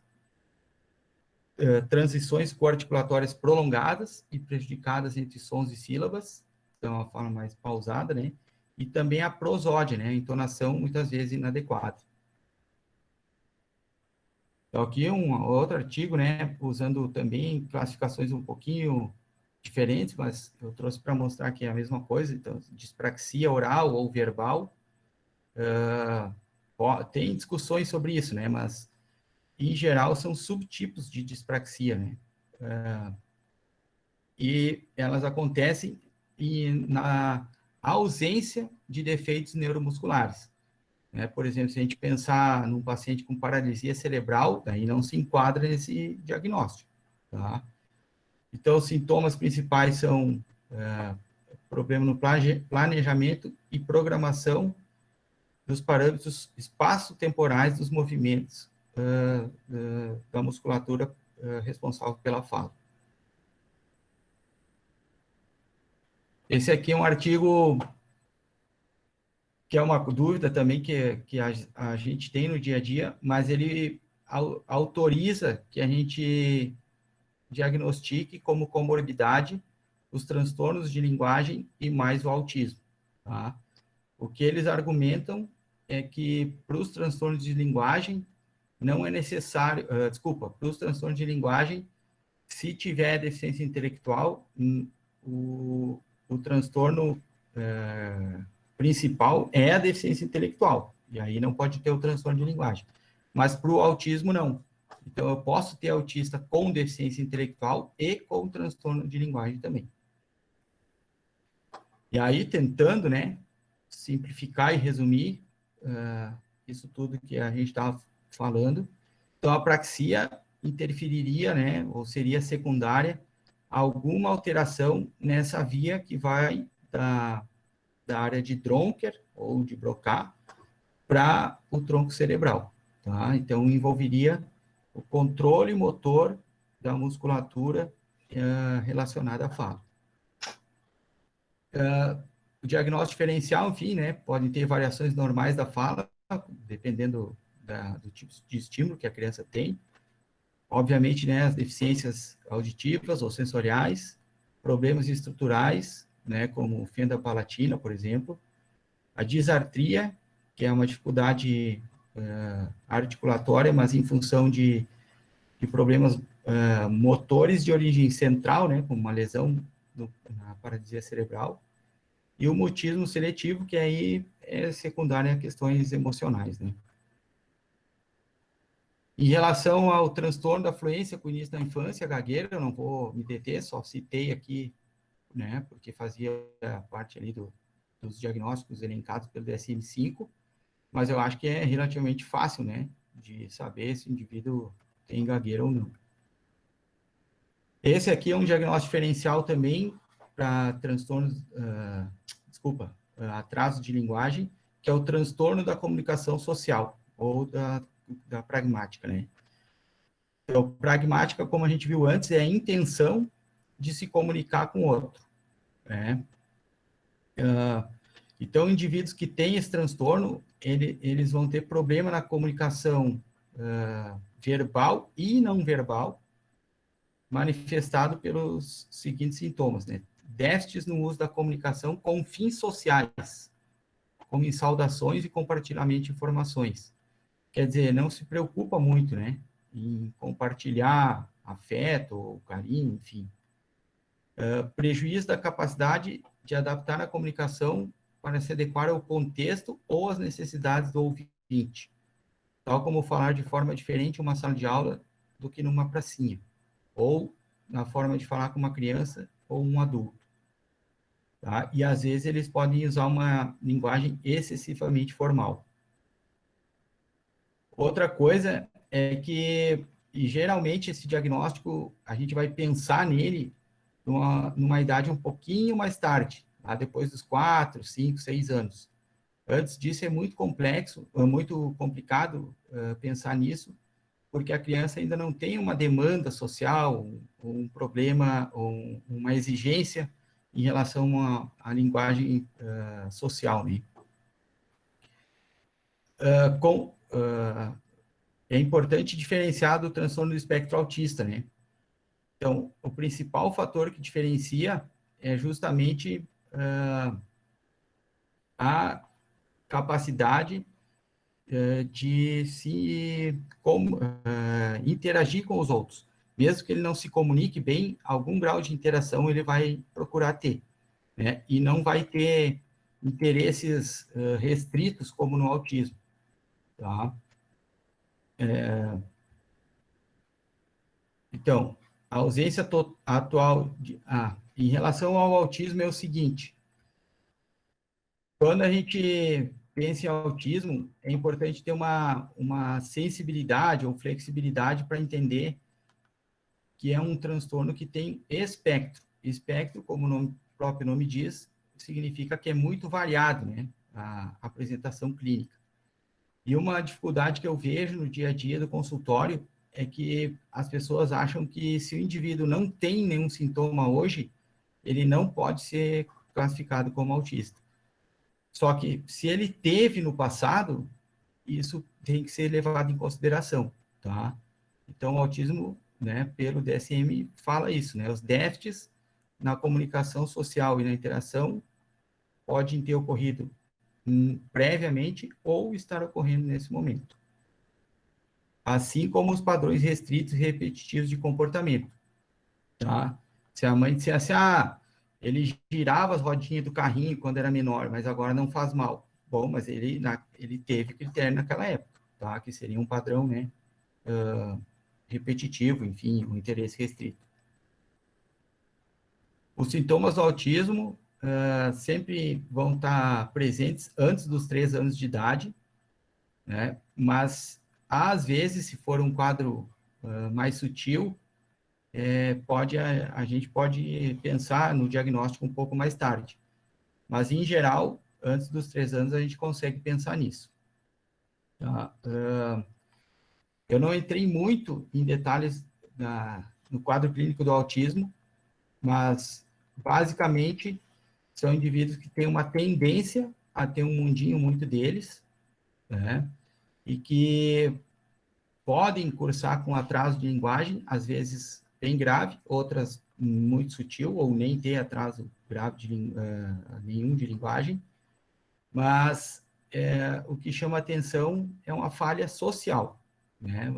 transições coarticulatórias prolongadas e prejudicadas entre sons e sílabas, então a fala mais pausada, né? E também a prosódia, né? A entonação muitas vezes inadequada. Então, aqui um outro artigo, né? Usando também classificações um pouquinho diferentes, mas eu trouxe para mostrar que é a mesma coisa. Então, dispraxia oral ou verbal. Tem discussões sobre isso, né? Mas, em geral, são subtipos de dispraxia, né? E elas acontecem na ausência de defeitos neuromusculares. Né? Por exemplo, se a gente pensar num paciente com paralisia cerebral, daí não se enquadra nesse diagnóstico. Tá? Então, os sintomas principais são problema no planejamento e programação dos parâmetros espaço-temporais dos movimentos da musculatura responsável pela fala. Esse aqui é um artigo que é uma dúvida também que a gente tem no dia a dia, mas ele autoriza que a gente diagnostique como comorbidade os transtornos de linguagem e mais o autismo. Tá? O que eles argumentam é que para os transtornos de linguagem não é necessário, para os transtornos de linguagem, se tiver deficiência intelectual, o transtorno principal é a deficiência intelectual, e aí não pode ter o transtorno de linguagem. Mas para o autismo, não. Então, eu posso ter autista com deficiência intelectual e com transtorno de linguagem também. E aí, tentando, né, simplificar e resumir isso tudo que a gente estava falando, então, a apraxia interferiria, né, ou seria secundária a alguma alteração nessa via que vai da área de Dronker ou de Broca para o tronco cerebral, tá? Então, envolveria o controle motor da musculatura relacionada à fala. O diagnóstico diferencial, enfim, né, podem ter variações normais da fala, dependendo do tipo de estímulo que a criança tem. Obviamente, né, as deficiências auditivas ou sensoriais, problemas estruturais, né, como fenda palatina, por exemplo, a disartria, que é uma dificuldade articulatória, mas em função de problemas motores de origem central, né, como uma lesão na paralisia cerebral, e o mutismo seletivo, que aí é secundário a questões emocionais, né. Em relação ao transtorno da fluência com início na infância, gagueira, eu não vou me deter, só citei aqui, né, porque fazia parte ali dos diagnósticos elencados pelo DSM-5, mas eu acho que é relativamente fácil, né, de saber se o indivíduo tem gagueira ou não. Esse aqui é um diagnóstico diferencial também para transtornos, atraso de linguagem, que é o transtorno da comunicação social, ou da pragmática, né? Então, pragmática, como a gente viu antes, é a intenção de se comunicar com o outro, né? Então, indivíduos que têm esse transtorno, eles vão ter problema na comunicação verbal e não verbal, manifestado pelos seguintes sintomas, né? Déficits no uso da comunicação com fins sociais, como em saudações e compartilhamento de informações. Quer dizer, não se preocupa muito, né, em compartilhar afeto ou carinho, enfim. Prejuízo da capacidade de adaptar a comunicação para se adequar ao contexto ou às necessidades do ouvinte, tal como falar de forma diferente em uma sala de aula do que numa pracinha, ou na forma de falar com uma criança ou um adulto. Tá? E, às vezes, eles podem usar uma linguagem excessivamente formal. Outra coisa é que, e geralmente, esse diagnóstico, a gente vai pensar nele numa idade um pouquinho mais tarde, tá? Depois dos 4, 5, 6 anos. Antes disso, é muito complexo, é muito complicado pensar nisso, porque a criança ainda não tem uma demanda social, um problema, uma exigência em relação à linguagem social, né? É importante diferenciar do transtorno do espectro autista, né? Então, o principal fator que diferencia é justamente a capacidade de interagir com os outros. Mesmo que ele não se comunique bem, algum grau de interação ele vai procurar ter, né? E não vai ter interesses restritos como no autismo, tá? Então, a ausência atual em relação ao autismo é o seguinte: quando a gente pensa em autismo, é importante ter uma sensibilidade ou flexibilidade para entender que é um transtorno que tem espectro. Espectro, como o próprio nome diz, significa que é muito variado, né, a apresentação clínica. E uma dificuldade que eu vejo no dia a dia do consultório é que as pessoas acham que se o indivíduo não tem nenhum sintoma hoje, ele não pode ser classificado como autista. Só que se ele teve no passado, isso tem que ser levado em consideração, tá? Então, o autismo, né, pelo DSM, fala isso, né? Os déficits na comunicação social e na interação podem ter ocorrido previamente ou estar ocorrendo nesse momento. Assim como os padrões restritos e repetitivos de comportamento, tá? Se a mãe dissesse, ele girava as rodinhas do carrinho quando era menor, mas agora não faz mal. Bom, mas ele teve critério naquela época, tá? Que seria um padrão, né, repetitivo, enfim, um interesse restrito. Os sintomas do autismo sempre vão estar presentes antes dos 3 anos de idade, né? Mas, às vezes, se for um quadro mais sutil, a gente pode pensar no diagnóstico um pouco mais tarde. Mas, em geral, antes dos 3 anos, a gente consegue pensar nisso. Tá? Eu não entrei muito em detalhes no quadro clínico do autismo, mas, basicamente, são indivíduos que têm uma tendência a ter um mundinho muito deles, né? E que podem cursar com atraso de linguagem, às vezes bem grave, outras muito sutil, ou nem ter atraso grave nenhum de linguagem, mas o que chama atenção é uma falha social, né?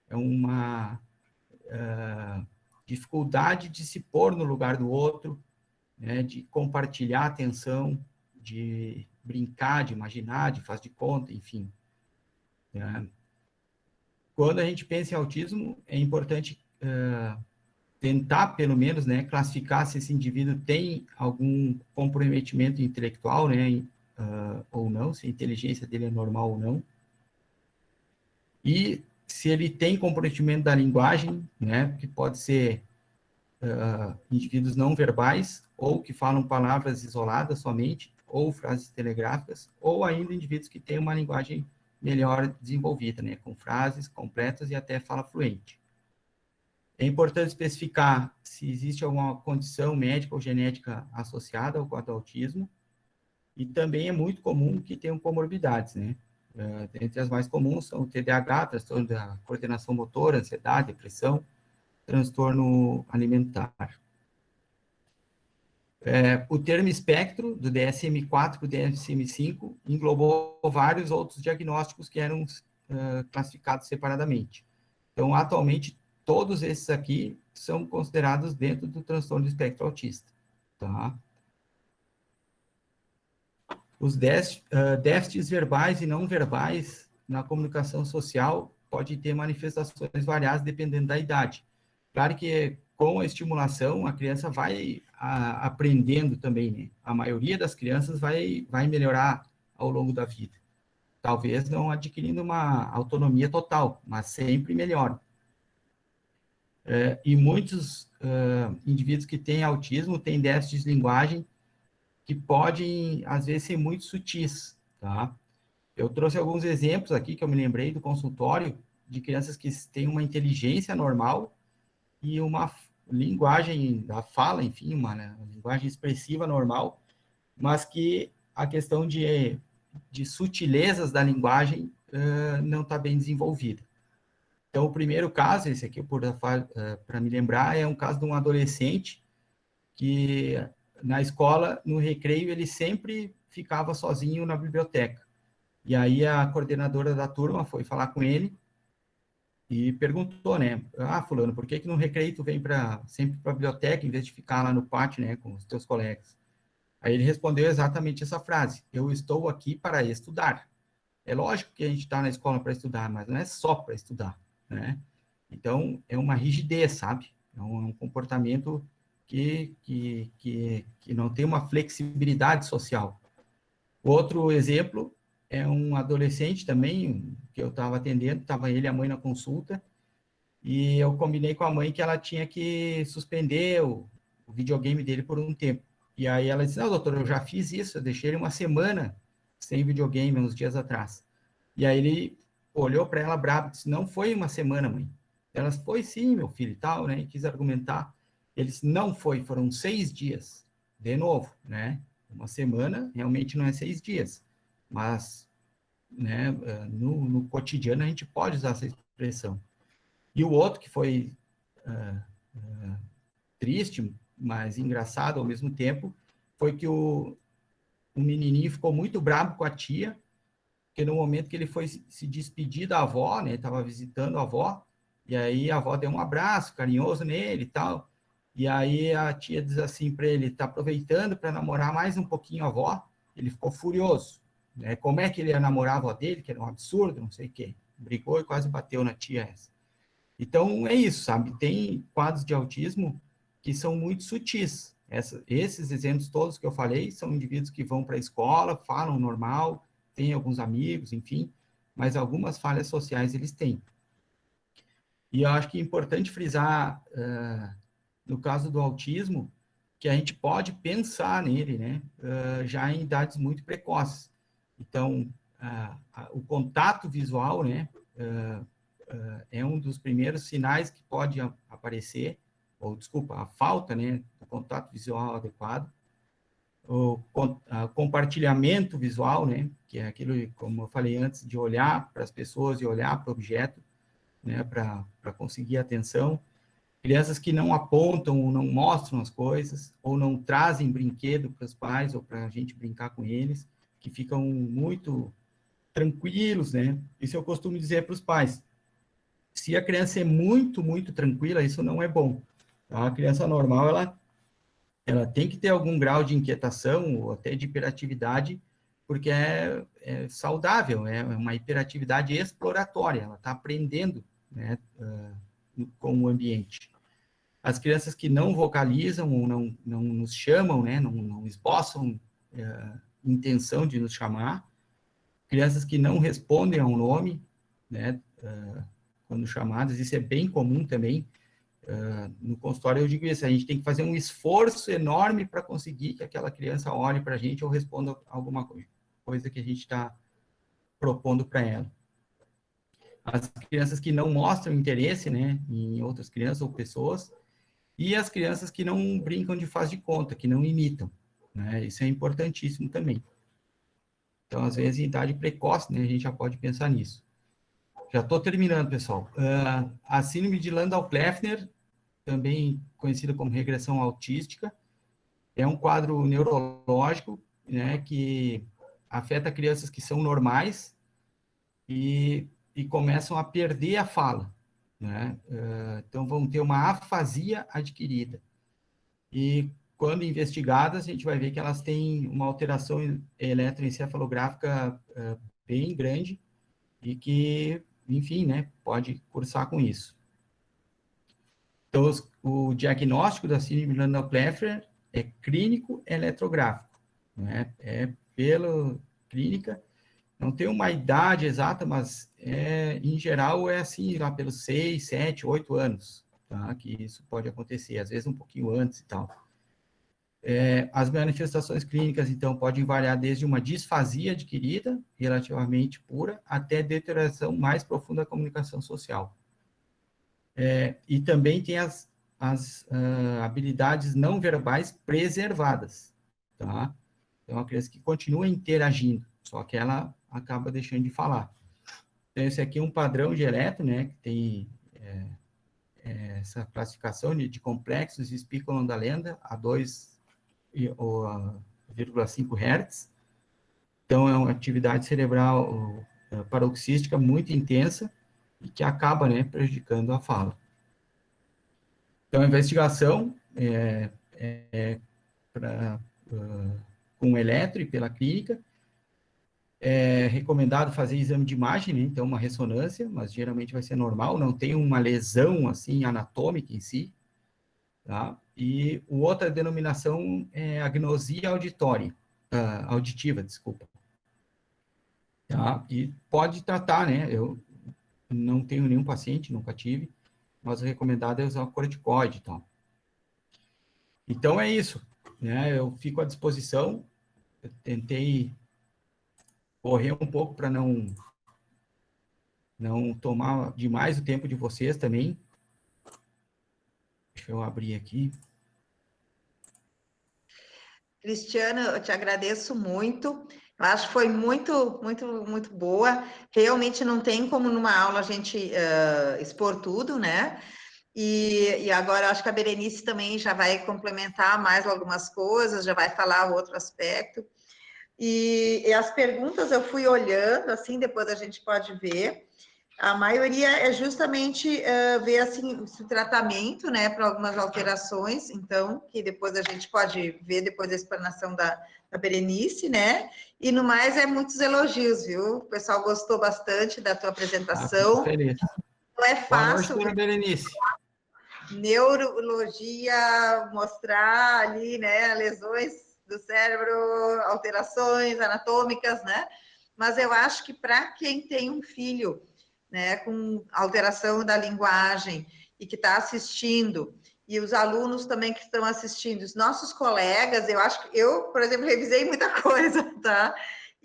É uma dificuldade de se pôr no lugar do outro, né? De compartilhar atenção, de brincar, de imaginar, de fazer de conta, enfim. Né? Quando a gente pensa em autismo, é importante tentar, pelo menos, né, classificar se esse indivíduo tem algum comprometimento intelectual, né, ou não, se a inteligência dele é normal ou não. E se ele tem comprometimento da linguagem, né, que pode ser indivíduos não verbais, ou que falam palavras isoladas somente, ou frases telegráficas, ou ainda indivíduos que têm uma linguagem melhor desenvolvida, né, com frases completas e até fala fluente. É importante especificar se existe alguma condição médica ou genética associada ao quadro do autismo, e também é muito comum que tenham comorbidades, né? Entre as mais comuns são o TDAH, transtorno da coordenação motora, ansiedade, depressão, transtorno alimentar. O termo espectro, do DSM-4 para o DSM-5, englobou vários outros diagnósticos que eram classificados separadamente. Então, atualmente, todos esses aqui são considerados dentro do transtorno do espectro autista. Tá? Os déficits verbais e não verbais na comunicação social podem ter manifestações variadas dependendo da idade. Claro que com a estimulação, a criança vai aprendendo também, né? A maioria das crianças vai melhorar ao longo da vida. Talvez não adquirindo uma autonomia total, mas sempre melhora. E muitos indivíduos que têm autismo têm déficit de linguagem que podem, às vezes, ser muito sutis, tá? Eu trouxe alguns exemplos aqui que eu me lembrei do consultório de crianças que têm uma inteligência normal e uma linguagem da fala, enfim, uma linguagem expressiva normal, mas que a questão de sutilezas da linguagem não está bem desenvolvida. Então, o primeiro caso, esse aqui, para me lembrar, é um caso de um adolescente que, na escola, no recreio, ele sempre ficava sozinho na biblioteca. E aí a coordenadora da turma foi falar com ele e perguntou, né? Fulano, por que no recreio tu vem sempre para a biblioteca em vez de ficar lá no pátio, né, com os teus colegas? Aí ele respondeu exatamente essa frase: eu estou aqui para estudar. É lógico que a gente está na escola para estudar, mas não é só para estudar, né? Então, é uma rigidez, sabe? É um comportamento que não tem uma flexibilidade social. Outro exemplo é um adolescente também, que eu estava atendendo, estava ele e a mãe na consulta, e eu combinei com a mãe que ela tinha que suspender o videogame dele por um tempo. E aí ela disse: não, doutor, eu já fiz isso, eu deixei ele uma semana sem videogame, uns dias atrás. E aí ele olhou para ela bravo e disse: não foi uma semana, mãe. Ela disse: foi sim, meu filho, e tal, né? E quis argumentar. Ele disse: não foi, foram 6 dias. De novo, né? Uma semana realmente não é 6 dias. Mas, né, no cotidiano a gente pode usar essa expressão. E o outro que foi triste, mas engraçado ao mesmo tempo, foi que o menininho ficou muito bravo com a tia, porque no momento que ele foi se despedir da avó, né, estava visitando a avó, e aí a avó deu um abraço carinhoso nele e tal, e aí a tia diz assim para ele: tá aproveitando para namorar mais um pouquinho a avó? Ele ficou furioso, né? Como é que ele ia namorar a avó dele, que era um absurdo, não sei o quê. Brigou e quase bateu na tia essa. Então, é isso, sabe? Tem quadros de autismo que são muito sutis. Esses exemplos todos que eu falei são indivíduos que vão para a escola, falam normal, têm alguns amigos, enfim, mas algumas falhas sociais eles têm. E eu acho que é importante frisar, no caso do autismo, que a gente pode pensar nele, né, já em idades muito precoces. Então, o contato visual, né, é um dos primeiros sinais que pode aparecer, ou, desculpa, a falta, né, do contato visual adequado. O compartilhamento visual, né, que é aquilo, como eu falei antes, de olhar para as pessoas e olhar para o objeto, né, para conseguir atenção. Crianças que não apontam ou não mostram as coisas, ou não trazem brinquedo para os pais ou para a gente brincar com eles, que ficam muito tranquilos, né? Isso eu costumo dizer para os pais. Se a criança é muito, muito tranquila, isso não é bom. Tá? A criança normal, ela tem que ter algum grau de inquietação ou até de hiperatividade, porque é saudável, é uma hiperatividade exploratória, ela está aprendendo, né, com o ambiente. As crianças que não vocalizam ou não nos chamam, né, não esboçam intenção de nos chamar, crianças que não respondem ao nome, né, quando chamadas, isso é bem comum também. No consultório eu digo isso, a gente tem que fazer um esforço enorme para conseguir que aquela criança olhe para a gente ou responda alguma coisa que a gente está propondo para ela. As crianças que não mostram interesse, né, em outras crianças ou pessoas, e as crianças que não brincam de faz de conta, que não imitam, né, isso é importantíssimo também. Então, às vezes, em idade precoce, né, a gente já pode pensar nisso. Já estou terminando, pessoal. A síndrome de Landau-Kleffner, também conhecida como regressão autística, é um quadro neurológico, né, que afeta crianças que são normais e começam a perder a fala, né? Então, vão ter uma afasia adquirida. E, quando investigadas, a gente vai ver que elas têm uma alteração eletroencefalográfica bem grande e que, enfim, né, pode cursar com isso. Então, o diagnóstico da síndrome de Landau-Kleffner é clínico eletrográfico, né? É pela clínica, não tem uma idade exata, mas em geral é assim, lá pelos 6, 7, 8 anos, tá? Que isso pode acontecer, às vezes um pouquinho antes e tal. As manifestações clínicas, então, podem variar desde uma disfasia adquirida, relativamente pura, até deterioração mais profunda da comunicação social. E também tem as habilidades não verbais preservadas, tá? Então, a criança que continua interagindo, só que ela acaba deixando de falar. Então, esse aqui é um padrão de eletro, né, que tem essa classificação de complexos de Spiccolon da lenda, a 2,5 Hz. Então, é uma atividade cerebral paroxística muito intensa e que acaba, né, prejudicando a fala. Então, a investigação com eletro e pela clínica. É recomendado fazer exame de imagem, né? Então, uma ressonância, mas geralmente vai ser normal, não tem uma lesão, assim, anatômica em si, tá? E outra denominação é agnosia auditiva, desculpa. Tá? E pode tratar, né? Eu não tenho nenhum paciente, nunca tive, mas o recomendado é usar o corticoide e tal. Então, é isso, né? Eu fico à disposição, eu tentei correr um pouco para não tomar demais o tempo de vocês também. Deixa eu abrir aqui. Cristiano, eu te agradeço muito. Eu acho que foi muito, muito, muito boa. Realmente não tem como numa aula a gente expor tudo, né? E agora acho que a Berenice também já vai complementar mais algumas coisas, já vai falar outro aspecto. E as perguntas eu fui olhando, assim, depois a gente pode ver. A maioria é justamente ver, assim, o tratamento, né, para algumas alterações, então, que depois a gente pode ver, depois da explanação da Berenice, né, e no mais é muitos elogios, viu? O pessoal gostou bastante da tua apresentação. Feliz. Não é fácil. Boa noite, Berenice. Neurologia, mostrar ali, né, lesões do cérebro, alterações anatômicas, né? Mas eu acho que para quem tem um filho, né, com alteração da linguagem e que está assistindo, e os alunos também que estão assistindo, os nossos colegas, eu acho que eu, por exemplo, revisei muita coisa, tá?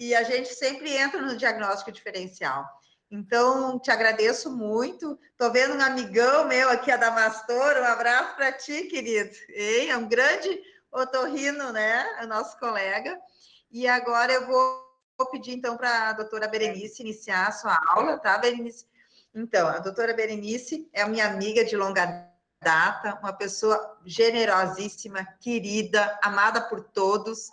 e a gente sempre entra no diagnóstico diferencial. Então, te agradeço muito. Estou vendo um amigão meu aqui, Adamastor, um abraço para ti, querido. Ei, é um grande otorrino, né? O nosso colega. E agora eu vou pedir, então, para a doutora Berenice iniciar a sua aula, tá, Berenice? Então, a doutora Berenice é minha amiga de longa data, uma pessoa generosíssima, querida, amada por todos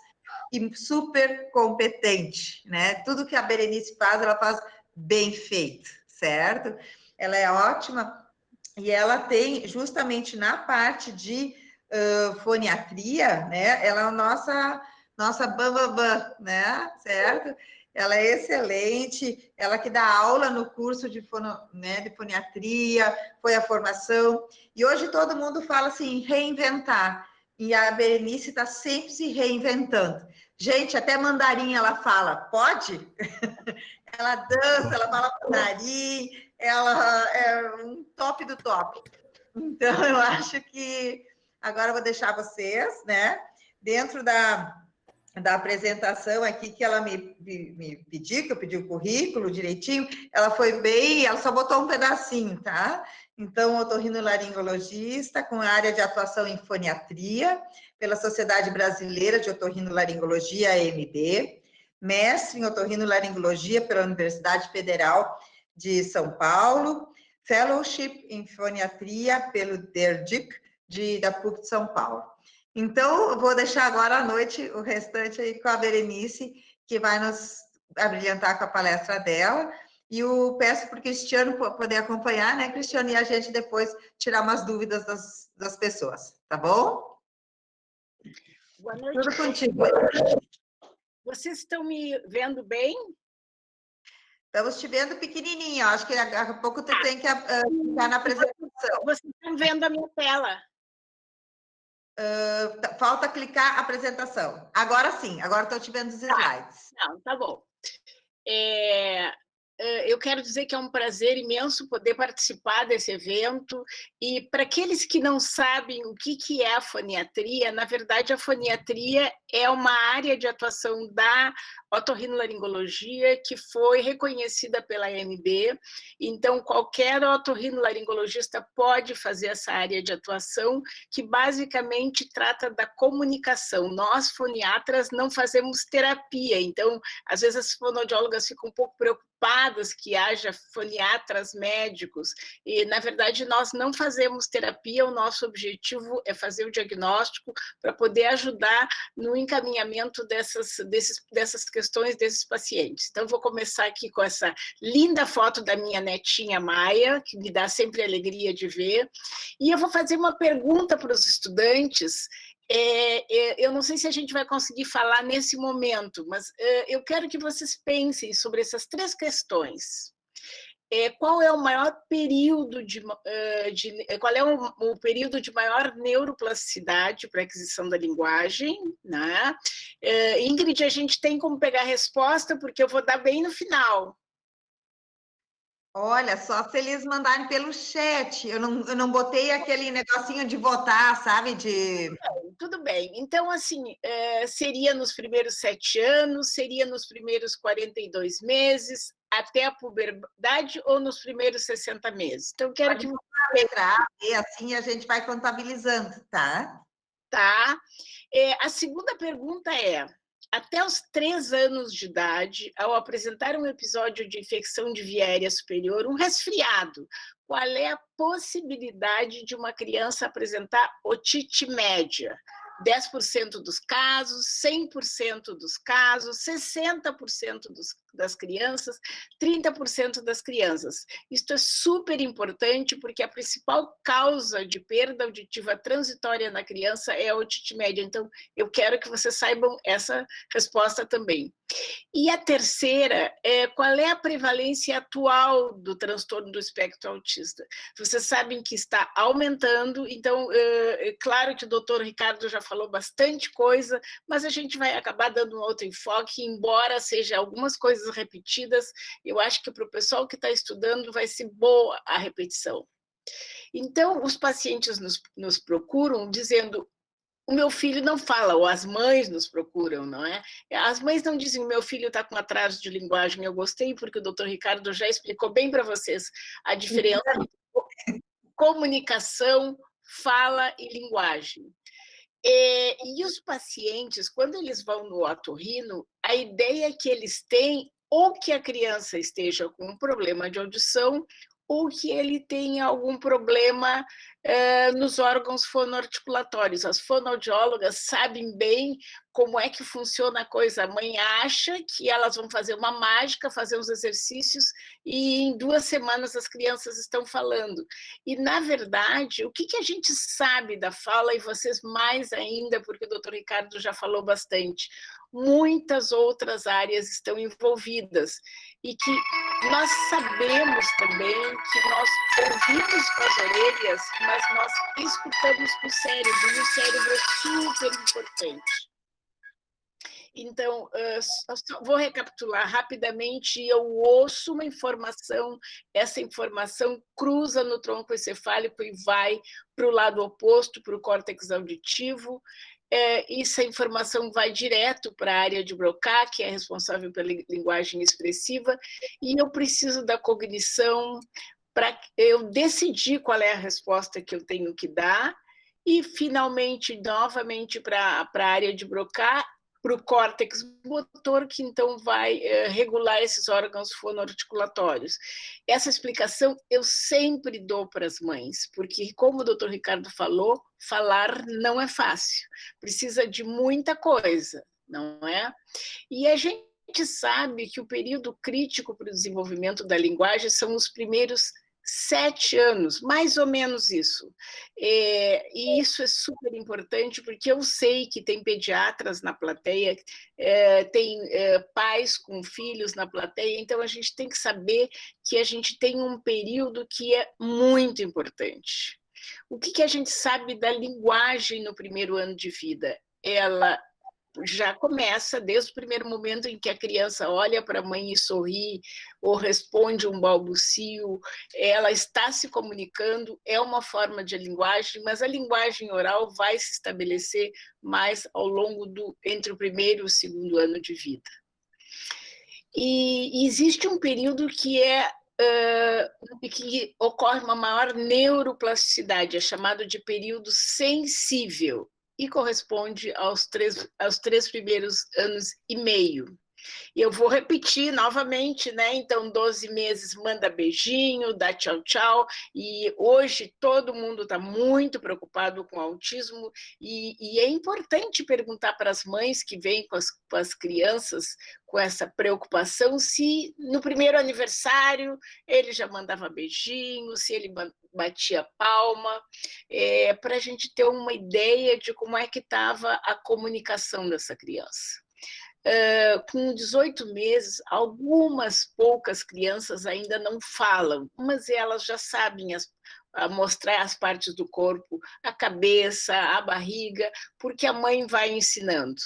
e super competente, né? Tudo que a Berenice faz, ela faz bem feito, certo? Ela é ótima e ela tem, justamente na parte de foniatria, né? Ela é a nossa bambambam, né? Certo? Ela é excelente, ela que dá aula no curso de foniatria, foi a formação, e hoje todo mundo fala assim, reinventar, e a Berenice está sempre se reinventando. Gente, até mandarim ela fala, pode? Ela dança, ela fala mandarim, ela é um top do top. Então, eu acho que agora eu vou deixar vocês, né, dentro da apresentação aqui que ela me pediu, que eu pedi o currículo direitinho, ela foi bem, ela só botou um pedacinho, tá? Então, otorrinolaringologista com área de atuação em foniatria, pela Sociedade Brasileira de Otorrinolaringologia, AMB, mestre em otorrinolaringologia pela Universidade Federal de São Paulo, fellowship em foniatria pelo DERDIC, da PUC de São Paulo. Então, eu vou deixar agora à noite o restante aí com a Berenice, que vai nos abrilhantar com a palestra dela. E eu peço para o Cristiano poder acompanhar, né, Cristiano? E a gente depois tirar umas dúvidas das pessoas, tá bom? Boa noite. Tudo contigo. Vocês estão me vendo bem? Estamos te vendo pequenininho, acho que daqui a pouco tu tem que ficar na apresentação. Vocês estão vendo a minha tela? Falta clicar a apresentação. Agora sim, agora estou te vendo os slides. Não, tá bom. Eu quero dizer que é um prazer imenso poder participar desse evento, e para aqueles que não sabem o que é a foniatria, na verdade a foniatria é uma área de atuação da otorrinolaringologia que foi reconhecida pela AMB, então qualquer otorrinolaringologista pode fazer essa área de atuação, que basicamente trata da comunicação. Nós, foniatras, não fazemos terapia, então às vezes as fonoaudiólogas ficam um pouco preocupadas que haja foniatras médicos, e na verdade nós não fazemos terapia, o nosso objetivo é fazer o diagnóstico para poder ajudar no encaminhamento dessas questões desses pacientes. Então, vou começar aqui com essa linda foto da minha netinha Maia, que me dá sempre alegria de ver, e eu vou fazer uma pergunta para os estudantes. Eu não sei se a gente vai conseguir falar nesse momento, mas eu quero que vocês pensem sobre essas três questões. Qual é o maior período qual é o período de maior neuroplasticidade para a aquisição da linguagem, né? Ingrid, a gente tem como pegar a resposta, porque eu vou dar bem no final. Olha, só se eles mandarem pelo chat. Eu não botei aquele negocinho de votar, sabe? Tudo bem. Então, assim, seria nos primeiros 7 anos, seria nos primeiros 42 meses, até a puberdade, ou nos primeiros 60 meses? Então, quero que você... E assim a gente vai contabilizando, tá? Tá. A segunda pergunta é: até os 3 anos de idade, ao apresentar um episódio de infecção de via aérea superior, um resfriado, qual é a possibilidade de uma criança apresentar otite média? 10% dos casos, 100% dos casos, 60% das crianças, 30% das crianças. Isto é super importante, porque a principal causa de perda auditiva transitória na criança é a otite média. Então, eu quero que vocês saibam essa resposta também. E a terceira qual é a prevalência atual do transtorno do espectro autista? Vocês sabem que está aumentando, então, claro que o doutor Ricardo já falou bastante coisa, mas a gente vai acabar dando um outro enfoque, embora seja algumas coisas repetidas, eu acho que para o pessoal que está estudando vai ser boa a repetição. Então, os pacientes nos procuram dizendo: o meu filho não fala, ou as mães nos procuram, não é? As mães não dizem, o meu filho está com atraso de linguagem. Eu gostei, porque o doutor Ricardo já explicou bem para vocês a diferença entre comunicação, fala e linguagem. E os pacientes, quando eles vão no otorrino, a ideia que eles têm ou que a criança esteja com um problema de audição ou que ele tenha algum problema nos órgãos fonoarticulatórios. As fonoaudiólogas sabem bem como é que funciona a coisa. A mãe acha que elas vão fazer uma mágica, fazer uns exercícios, e em 2 semanas as crianças estão falando. E, na verdade, o que a gente sabe da fala, e vocês mais ainda, porque o doutor Ricardo já falou bastante, muitas outras áreas estão envolvidas, e que nós sabemos também que nós ouvimos com as orelhas, mas nós escutamos com o cérebro, e o cérebro é super importante. Então, vou recapitular rapidamente. Eu ouço uma informação, essa informação cruza no tronco encefálico e vai para o lado oposto, para o córtex auditivo. Essa informação vai direto para a área de Broca, que é responsável pela linguagem expressiva, e eu preciso da cognição para eu decidir qual é a resposta que eu tenho que dar, e, finalmente, novamente para a área de Broca, para o córtex motor, que então vai regular esses órgãos fonoarticulatórios. Essa explicação eu sempre dou para as mães, porque, como o doutor Ricardo falou, falar não é fácil, precisa de muita coisa, não é? E a gente sabe que o período crítico para o desenvolvimento da linguagem são os primeiros 7 anos, mais ou menos isso. E isso é super importante, porque eu sei que tem pediatras na plateia, tem pais com filhos na plateia, então a gente tem que saber que a gente tem um período que é muito importante. O que a gente sabe da linguagem no primeiro ano de vida? Ela já começa desde o primeiro momento em que a criança olha para a mãe e sorri, ou responde um balbucio, ela está se comunicando, é uma forma de linguagem, mas a linguagem oral vai se estabelecer mais ao longo entre o primeiro e o segundo ano de vida. E existe um período que que ocorre uma maior neuroplasticidade, é chamado de período sensível, e corresponde aos 3 primeiros anos e meio. E eu vou repetir novamente, né? Então, 12 meses, manda beijinho, dá tchau, tchau. E hoje todo mundo está muito preocupado com o autismo, e é importante perguntar para as mães que vêm com as crianças com essa preocupação se no primeiro aniversário ele já mandava beijinho, se ele batia palma, para a gente ter uma ideia de como é que estava a comunicação dessa criança. Com 18 meses, algumas poucas crianças ainda não falam, mas elas já sabem mostrar as partes do corpo, a cabeça, a barriga, porque a mãe vai ensinando.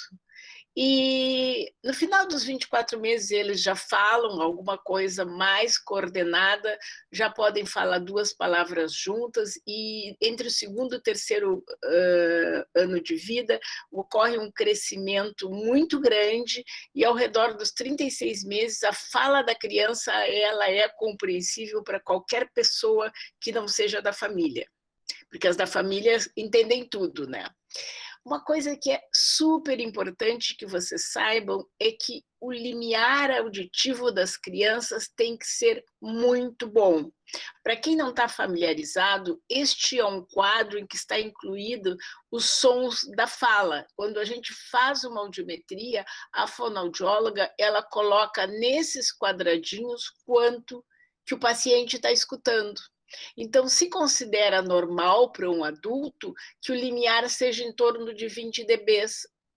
E no final dos 24 meses eles já falam alguma coisa mais coordenada, já podem falar 2 palavras juntas, e entre o segundo e o terceiro ano de vida ocorre um crescimento muito grande, e ao redor dos 36 meses a fala da criança ela é compreensível para qualquer pessoa que não seja da família, porque as da família entendem tudo, né? Uma coisa que é super importante que vocês saibam é que o limiar auditivo das crianças tem que ser muito bom. Para quem não está familiarizado, este é um quadro em que está incluído os sons da fala. Quando a gente faz uma audiometria, a fonoaudióloga ela coloca nesses quadradinhos quanto que o paciente está escutando. Então, se considera normal para um adulto que o limiar seja em torno de 20 dB.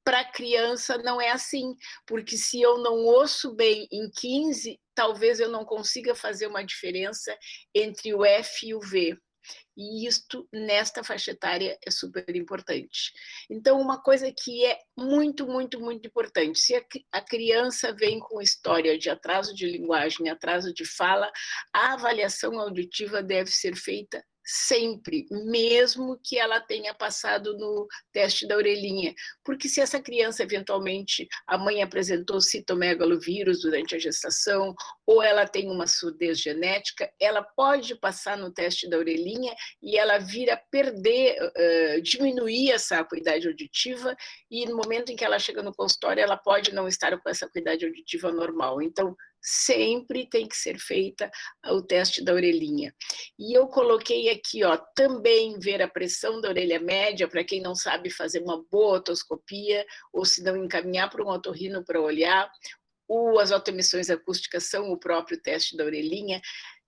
Para a criança não é assim, porque se eu não ouço bem em 15, talvez eu não consiga fazer uma diferença entre o F e o V. E isto, nesta faixa etária, é super importante. Então, uma coisa que é muito, muito, muito importante, se a criança vem com história de atraso de linguagem, atraso de fala, a avaliação auditiva deve ser feita sempre, mesmo que ela tenha passado no teste da orelhinha. Porque se essa criança, eventualmente, a mãe apresentou citomegalovírus durante a gestação, ou ela tem uma surdez genética, ela pode passar no teste da orelhinha e ela vir a perder, diminuir essa acuidade auditiva, e no momento em que ela chega no consultório, ela pode não estar com essa acuidade auditiva normal. Então, sempre tem que ser feita o teste da orelhinha. E eu coloquei aqui, ó, também ver a pressão da orelha média, para quem não sabe fazer uma boa otoscopia, ou se não encaminhar para um otorrino para olhar. As autoemissões acústicas são o próprio teste da orelhinha.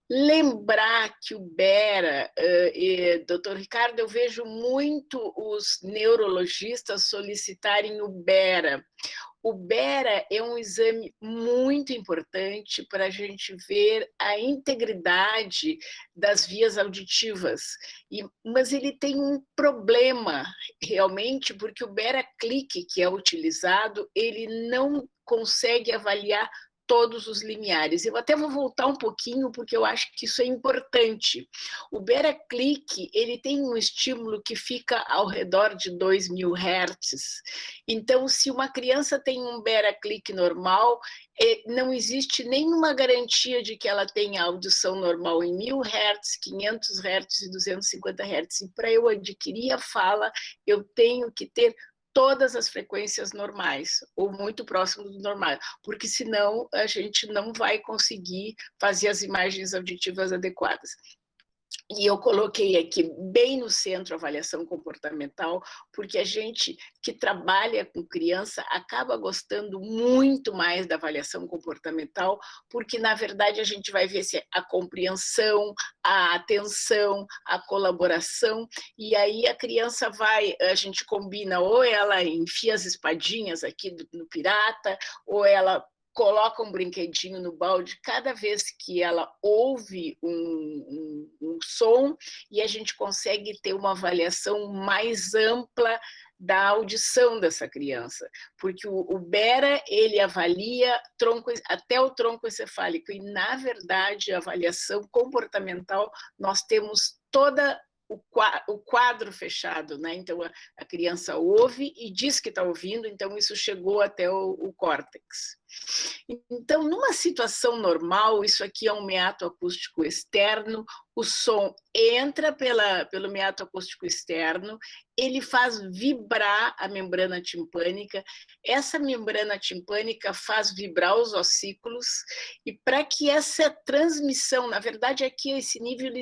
Lembrar que o Bera, doutor Ricardo, eu vejo muito os neurologistas solicitarem o Bera. O Bera é um exame muito importante para a gente ver a integridade das vias auditivas, mas ele tem um problema, realmente, porque o Bera Click, que é utilizado, ele não consegue avaliar todos os limiares. Eu até vou voltar um pouquinho, porque eu acho que isso é importante. O Bera Click, ele tem um estímulo que fica ao redor de 2.000 Hz. Então, se uma criança tem um Bera Click normal, não existe nenhuma garantia de que ela tenha audição normal em 1.000 Hz, 500 Hz e 250 Hz. E para eu adquirir a fala, eu tenho que ter todas as frequências normais, ou muito próximo do normal, porque senão a gente não vai conseguir fazer as imagens auditivas adequadas. E eu coloquei aqui bem no centro a avaliação comportamental, porque a gente que trabalha com criança acaba gostando muito mais da avaliação comportamental, porque na verdade a gente vai ver se a compreensão, a atenção, a colaboração, e aí a criança a gente combina, ou ela enfia as espadinhas aqui no pirata, ou ela coloca um brinquedinho no balde cada vez que ela ouve um som, e a gente consegue ter uma avaliação mais ampla da audição dessa criança, porque o Bera, ele avalia até o tronco encefálico, e na verdade a avaliação comportamental nós temos toda o quadro fechado, né? Então a criança ouve e diz que está ouvindo, então isso chegou até o córtex. Então, numa situação normal, isso aqui é um meato acústico externo, o som entra pelo meato acústico externo, ele faz vibrar a membrana timpânica, essa membrana timpânica faz vibrar os ossículos, e para que essa transmissão, na verdade aqui esse nível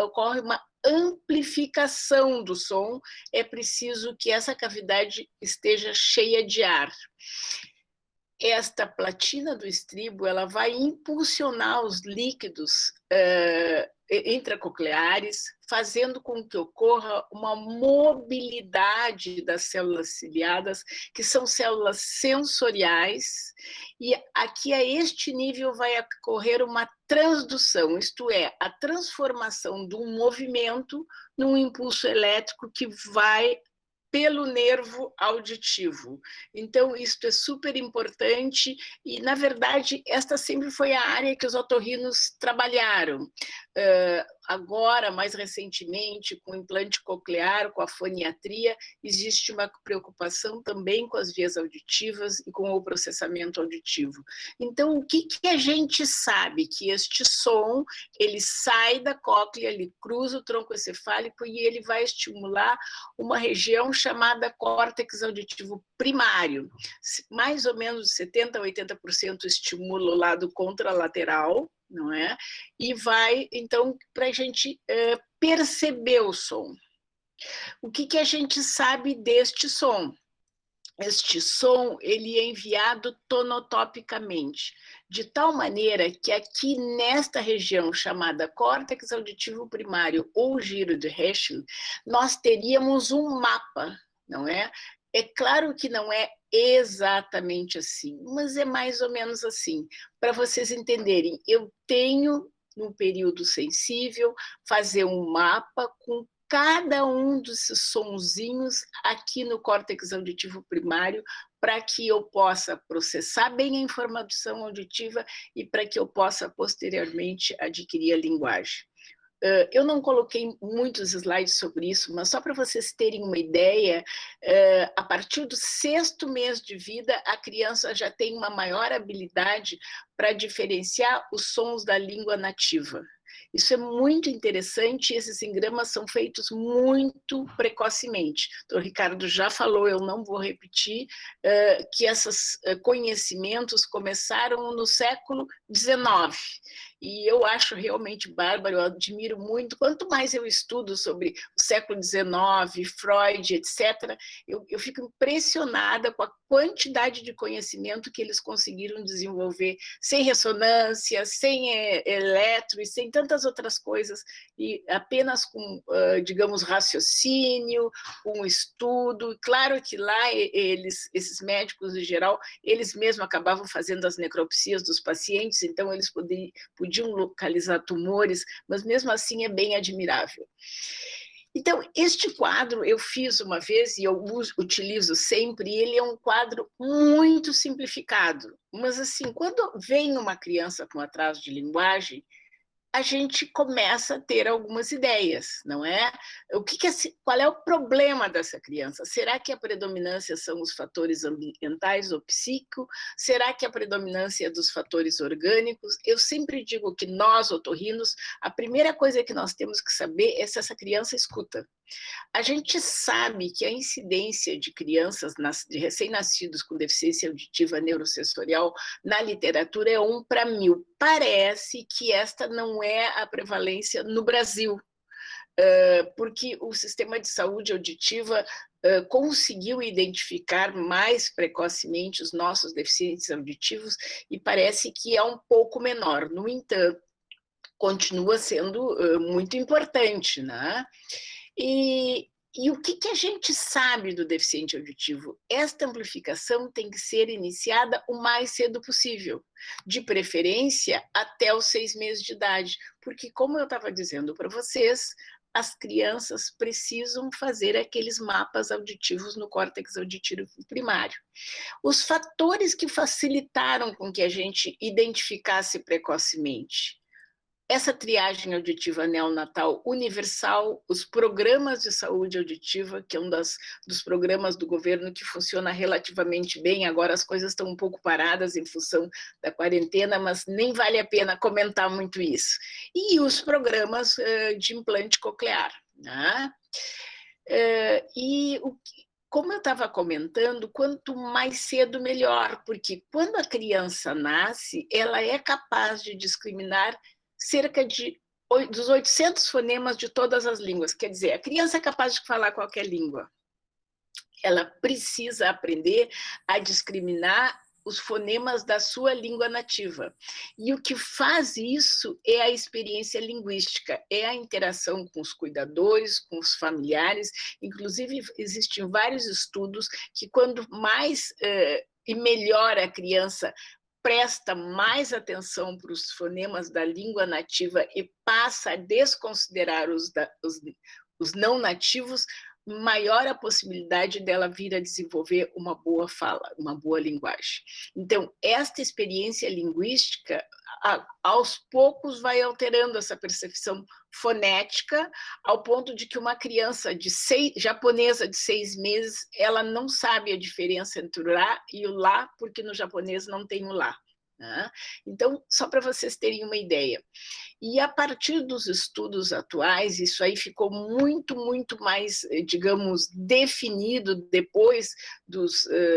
ocorre uma amplificação do som, é preciso que essa cavidade esteja cheia de ar. Esta platina do estribo, ela vai impulsionar os líquidos intracocleares, fazendo com que ocorra uma mobilidade das células ciliadas, que são células sensoriais, e aqui a este nível vai ocorrer uma transdução, isto é, a transformação de um movimento num impulso elétrico que vai pelo nervo auditivo. Então, isso é super importante e, na verdade, esta sempre foi a área que os otorrinos trabalharam. Agora, mais recentemente, com o implante coclear, com a foniatria, existe uma preocupação também com as vias auditivas e com o processamento auditivo. Então, o que a gente sabe? Que este som, ele sai da cóclea, ele cruza o tronco encefálico e ele vai estimular uma região chamada córtex auditivo primário. Mais ou menos 70% a 80% estimula o lado contralateral, não é? E vai, então, para a gente perceber o som. O que a gente sabe deste som? Este som, ele é enviado tonotopicamente, de tal maneira que aqui nesta região chamada córtex auditivo primário ou giro de Heschel, nós teríamos um mapa, não é? É claro que não é exatamente assim, mas é mais ou menos assim. Para vocês entenderem, eu tenho, num período sensível, fazer um mapa com cada um desses sonzinhos aqui no córtex auditivo primário, para que eu possa processar bem a informação auditiva e para que eu possa posteriormente adquirir a linguagem. Eu não coloquei muitos slides sobre isso, mas só para vocês terem uma ideia, a partir do 6º mês de vida, a criança já tem uma maior habilidade para diferenciar os sons da língua nativa. Isso é muito interessante, esses engramas são feitos muito precocemente. Então, o Ricardo já falou, eu não vou repetir, que esses conhecimentos começaram no século XIX. E eu acho realmente bárbaro, eu admiro muito. Quanto mais eu estudo sobre o século XIX, Freud, etc., eu fico impressionada com a quantidade de conhecimento que eles conseguiram desenvolver sem ressonância, sem eletro e sem tantas outras coisas, e apenas com, digamos, raciocínio, com estudo. Claro que lá esses médicos, em geral, eles mesmos acabavam fazendo as necropsias dos pacientes, então eles podiam localizar tumores, mas mesmo assim é bem admirável. Então, este quadro eu fiz uma vez e eu utilizo sempre, e ele é um quadro muito simplificado, mas assim, quando vem uma criança com atraso de linguagem, a gente começa a ter algumas ideias, não é? Qual é o problema dessa criança? Será que a predominância são os fatores ambientais ou psíquicos? Será que a predominância é dos fatores orgânicos? Eu sempre digo que nós, otorrinos, a primeira coisa que nós temos que saber é se essa criança escuta. A gente sabe que a incidência de crianças, de recém-nascidos com deficiência auditiva neurosensorial na literatura é 1 para 1000. Parece que esta não é a prevalência no Brasil, porque o sistema de saúde auditiva conseguiu identificar mais precocemente os nossos deficientes auditivos e parece que é um pouco menor. No entanto, continua sendo muito importante, né? E o que a gente sabe do deficiente auditivo? Esta amplificação tem que ser iniciada o mais cedo possível, de preferência até os 6 meses de idade, porque, como eu estava dizendo para vocês, as crianças precisam fazer aqueles mapas auditivos no córtex auditivo primário. Os fatores que facilitaram com que a gente identificasse precocemente: essa triagem auditiva neonatal universal, os programas de saúde auditiva, que é um dos programas do governo que funciona relativamente bem, agora as coisas estão um pouco paradas em função da quarentena, mas nem vale a pena comentar muito isso. E os programas de implante coclear, né? Como eu estava comentando, quanto mais cedo, melhor, porque quando a criança nasce, ela é capaz de discriminar cerca dos 800 fonemas de todas as línguas. Quer dizer, a criança é capaz de falar qualquer língua. Ela precisa aprender a discriminar os fonemas da sua língua nativa. E o que faz isso é a experiência linguística, é a interação com os cuidadores, com os familiares. Inclusive, existem vários estudos que quando mais e melhor a criança presta mais atenção para os fonemas da língua nativa e passa a desconsiderar os não nativos, maior a possibilidade dela vir a desenvolver uma boa fala, uma boa linguagem. Então, esta experiência linguística, aos poucos, vai alterando essa percepção fonética, ao ponto de que uma criança japonesa de 6 meses, ela não sabe a diferença entre o lá e o lá, porque no japonês não tem o lá. Né? Então, só para vocês terem uma ideia. E a partir dos estudos atuais, isso aí ficou muito, muito mais, digamos, definido depois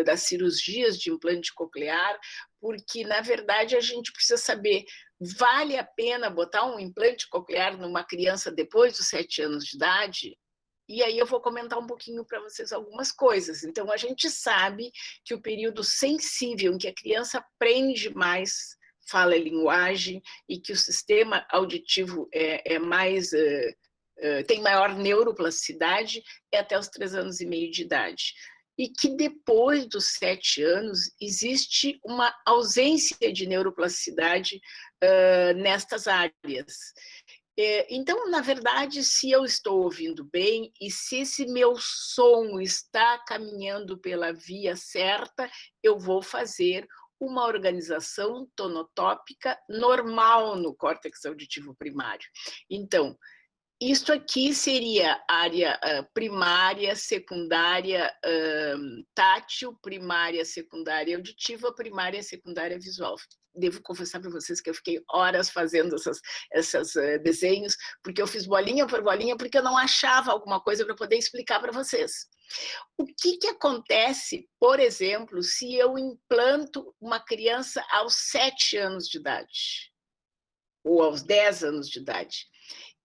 das cirurgias de implante coclear, porque, na verdade, a gente precisa saber, vale a pena botar um implante coclear numa criança depois dos 7 anos de idade? E aí eu vou comentar um pouquinho para vocês algumas coisas. Então, a gente sabe que o período sensível em que a criança aprende mais fala e linguagem e que o sistema auditivo tem maior neuroplasticidade é até os 3 anos e meio de idade. E que depois dos 7 anos existe uma ausência de neuroplasticidade nestas áreas. Então, na verdade, se eu estou ouvindo bem e se esse meu som está caminhando pela via certa, eu vou fazer uma organização tonotópica normal no córtex auditivo primário. Então, isto aqui seria área primária, secundária tátil, primária, secundária auditiva, primária, secundária visual. Devo confessar para vocês que eu fiquei horas fazendo esses desenhos, porque eu fiz bolinha por bolinha, porque eu não achava alguma coisa para poder explicar para vocês. O que acontece, por exemplo, se eu implanto uma criança aos 7 anos de idade, ou aos 10 anos de idade?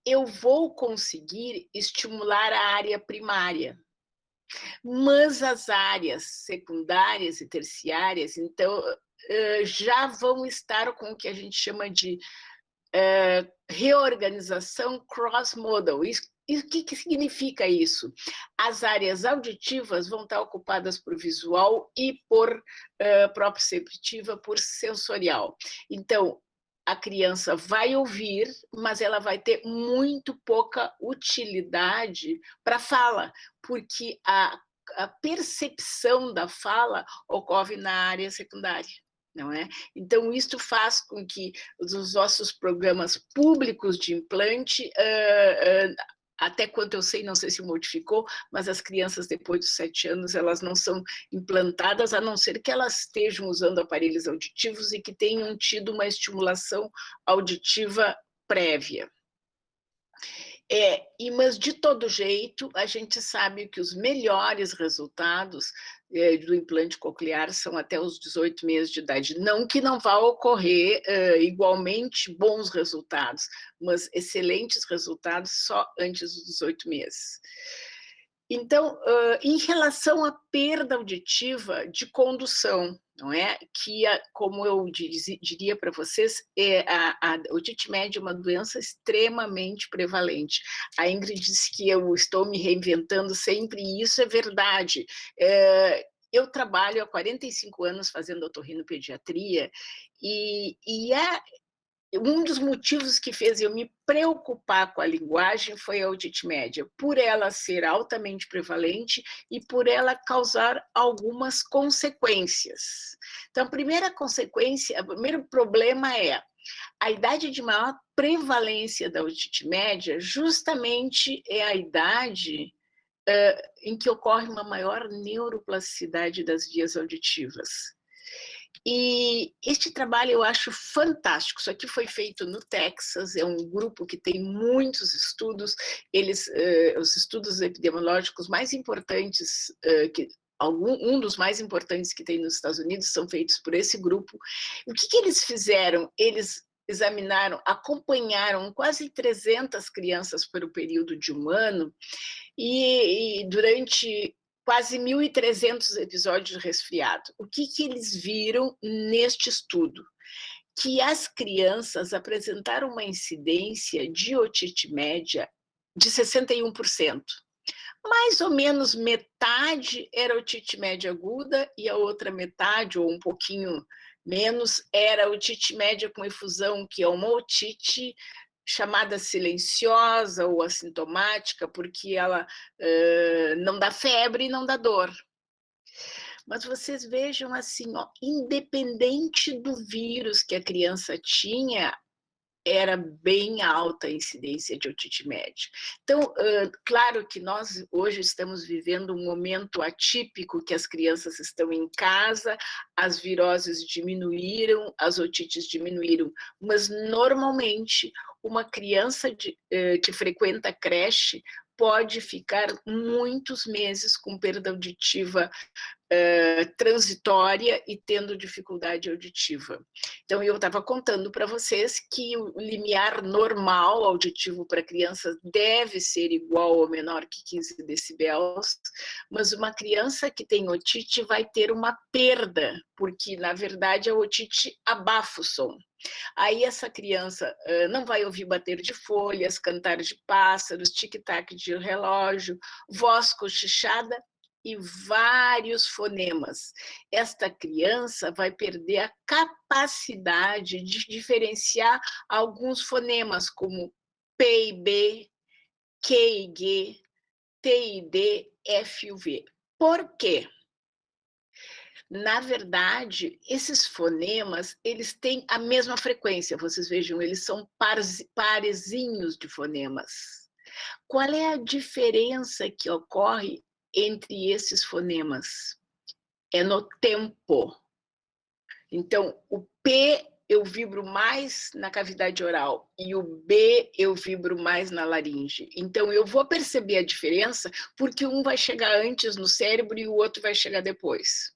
Eu vou conseguir estimular a área primária, mas as áreas secundárias e terciárias, então, já vão estar com o que a gente chama de reorganização cross-modal. E o que significa isso? As áreas auditivas vão estar ocupadas por visual e por proprioceptiva, por sensorial. Então, a criança vai ouvir, mas ela vai ter muito pouca utilidade para a fala, porque a percepção da fala ocorre na área secundária, não é? Então, isso faz com que os nossos programas públicos de implante, até quanto eu sei, não sei se modificou, mas as crianças depois dos 7 anos, elas não são implantadas, a não ser que elas estejam usando aparelhos auditivos e que tenham tido uma estimulação auditiva prévia. Mas, de todo jeito, a gente sabe que os melhores resultados do implante coclear são até os 18 meses de idade. Não que não vá ocorrer igualmente bons resultados, mas excelentes resultados só antes dos 18 meses. Então, em relação à perda auditiva de condução, não é? Que, como eu diria para vocês, a otite média é uma doença extremamente prevalente. A Ingrid disse que eu estou me reinventando sempre, e isso é verdade. Eu trabalho há 45 anos fazendo otorrinopediatria, e um dos motivos que fez eu me preocupar com a linguagem foi a otite média, por ela ser altamente prevalente e por ela causar algumas consequências. Então, a primeira consequência, o primeiro problema é a idade de maior prevalência da otite média, justamente é a idade em que ocorre uma maior neuroplasticidade das vias auditivas. E este trabalho eu acho fantástico. Isso aqui foi feito no Texas, é um grupo que tem muitos estudos, os estudos epidemiológicos mais importantes, um dos mais importantes que tem nos Estados Unidos são feitos por esse grupo. O que eles fizeram? Eles examinaram, acompanharam quase 300 crianças por um período de 1 ano, e durante quase 1.300 episódios de resfriado. O que eles viram neste estudo? Que as crianças apresentaram uma incidência de otite média de 61%. Mais ou menos metade era otite média aguda e a outra metade, ou um pouquinho menos, era otite média com efusão, que é uma otite chamada silenciosa ou assintomática, porque ela não dá febre e não dá dor. Mas vocês vejam assim, independente do vírus que a criança tinha, era bem alta a incidência de otite média. Então, claro que nós hoje estamos vivendo um momento atípico, que as crianças estão em casa, as viroses diminuíram, as otites diminuíram, mas normalmente uma criança que frequenta creche pode ficar muitos meses com perda auditiva transitória e tendo dificuldade auditiva. Então, eu estava contando para vocês que o limiar normal auditivo para crianças deve ser igual ou menor que 15 decibéis, mas uma criança que tem otite vai ter uma perda, porque, na verdade, a otite abafa o som. Aí essa criança não vai ouvir bater de folhas, cantar de pássaros, tic-tac de relógio, voz cochichada e vários fonemas. Esta criança vai perder a capacidade de diferenciar alguns fonemas, como P e B, Q e G, T e D, F e V. Por quê? Na verdade, esses fonemas, eles têm a mesma frequência, vocês vejam, eles são parezinhos de fonemas. Qual é a diferença que ocorre entre esses fonemas? É no tempo. Então, o P eu vibro mais na cavidade oral e o B eu vibro mais na laringe. Então, eu vou perceber a diferença porque um vai chegar antes no cérebro e o outro vai chegar depois.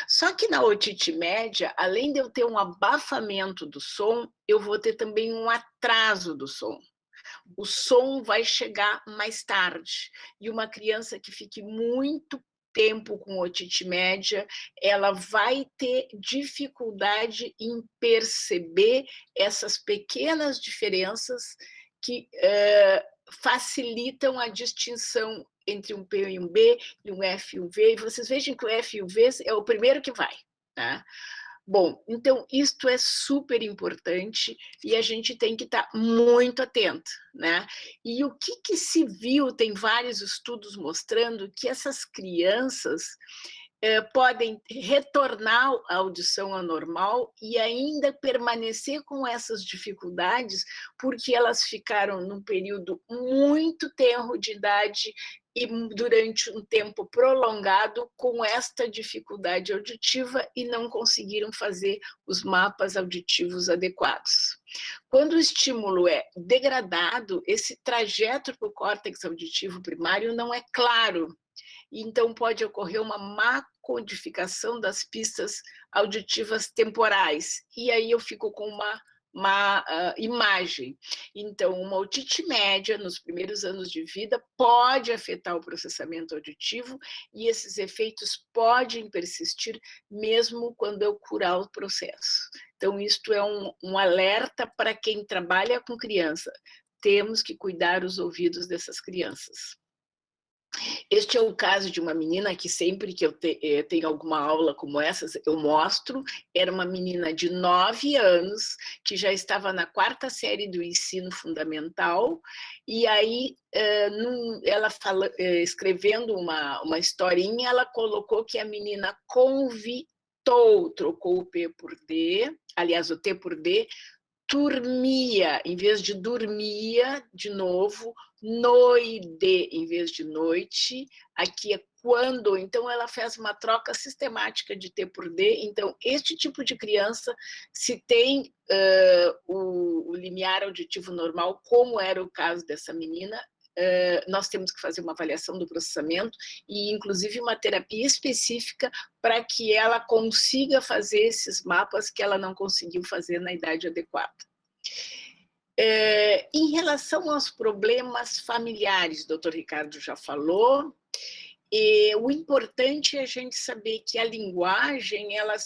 Só que na otite média, além de eu ter um abafamento do som, eu vou ter também um atraso do som. O som vai chegar mais tarde. E uma criança que fique muito tempo com otite média, ela vai ter dificuldade em perceber essas pequenas diferenças que facilitam a distinção entre um P e um B, e um F e um V, e vocês vejam que o F e o V é o primeiro que vai, tá? Bom, então, isto é super importante e a gente tem que estar muito atento, né? E o que se viu, tem vários estudos mostrando que essas crianças podem retornar à audição anormal e ainda permanecer com essas dificuldades porque elas ficaram num período muito tenro de idade e durante um tempo prolongado com esta dificuldade auditiva e não conseguiram fazer os mapas auditivos adequados. Quando o estímulo é degradado, esse trajeto para o córtex auditivo primário não é claro. Então, pode ocorrer uma má codificação das pistas auditivas temporais. E aí eu fico com uma imagem. Então, uma otite média nos primeiros anos de vida pode afetar o processamento auditivo e esses efeitos podem persistir mesmo quando eu curar o processo. Então, isto é um alerta para quem trabalha com criança. Temos que cuidar os ouvidos dessas crianças. Este é o caso de uma menina que sempre que eu tenho alguma aula como essas, eu mostro. Era uma menina de 9 anos, que já estava na 4ª série do ensino fundamental, e aí, ela escrevendo uma historinha, ela colocou que a menina convitou, trocou o P por D, aliás, o T por D, dormia, em vez de dormia, de novo, noide, em vez de noite, aqui é quando, então ela fez uma troca sistemática de T por D, então este tipo de criança, se tem o limiar auditivo normal, como era o caso dessa menina, nós temos que fazer uma avaliação do processamento e, inclusive, uma terapia específica para que ela consiga fazer esses mapas que ela não conseguiu fazer na idade adequada. Em relação aos problemas familiares, o doutor Ricardo já falou, o importante é a gente saber que a linguagem, ela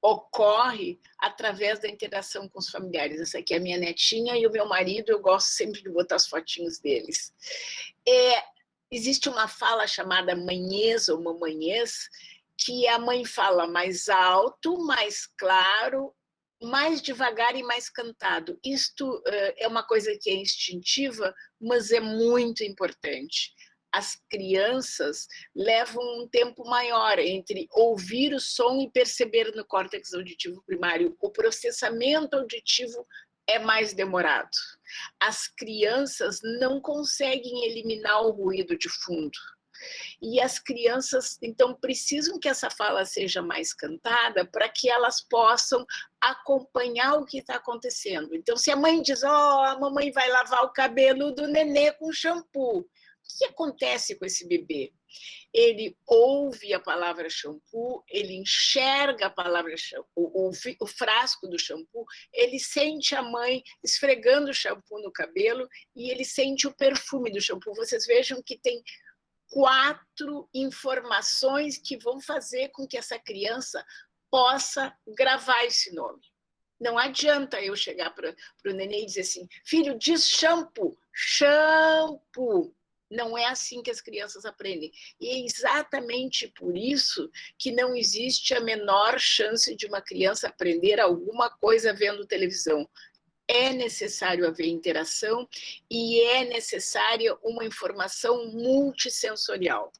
ocorre através da interação com os familiares. Essa aqui é a minha netinha e o meu marido, eu gosto sempre de botar as fotinhos deles. Existe uma fala chamada manhês ou mamanhês, que a mãe fala mais alto, mais claro, mais devagar e mais cantado. Isto é uma coisa que é instintiva, mas é muito importante. As crianças levam um tempo maior entre ouvir o som e perceber no córtex auditivo primário. O processamento auditivo é mais demorado. As crianças não conseguem eliminar o ruído de fundo. E as crianças, então, precisam que essa fala seja mais cantada para que elas possam acompanhar o que está acontecendo. Então, se a mãe diz, a mamãe vai lavar o cabelo do nenê com shampoo, o que acontece com esse bebê? Ele ouve a palavra shampoo, ele enxerga a palavra shampoo, o frasco do shampoo, ele sente a mãe esfregando o shampoo no cabelo e ele sente o perfume do shampoo. Vocês vejam que tem 4 informações que vão fazer com que essa criança possa gravar esse nome. Não adianta eu chegar para o neném e dizer assim, filho, diz shampoo, shampoo. Não é assim que as crianças aprendem. E é exatamente por isso que não existe a menor chance de uma criança aprender alguma coisa vendo televisão. É necessário haver interação e é necessária uma informação multissensorial.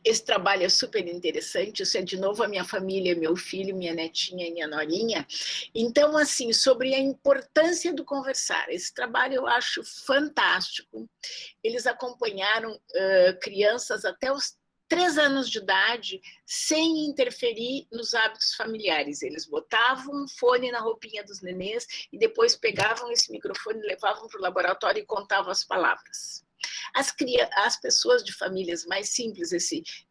esse trabalho é super interessante, isso é de novo a minha família, meu filho, minha netinha e minha norinha. Então, assim, sobre a importância do conversar, esse trabalho eu acho fantástico. Eles acompanharam crianças até os 3 anos de idade, sem interferir nos hábitos familiares. Eles botavam um fone na roupinha dos nenês e depois pegavam esse microfone, levavam para o laboratório e contavam as palavras. As pessoas de famílias mais simples,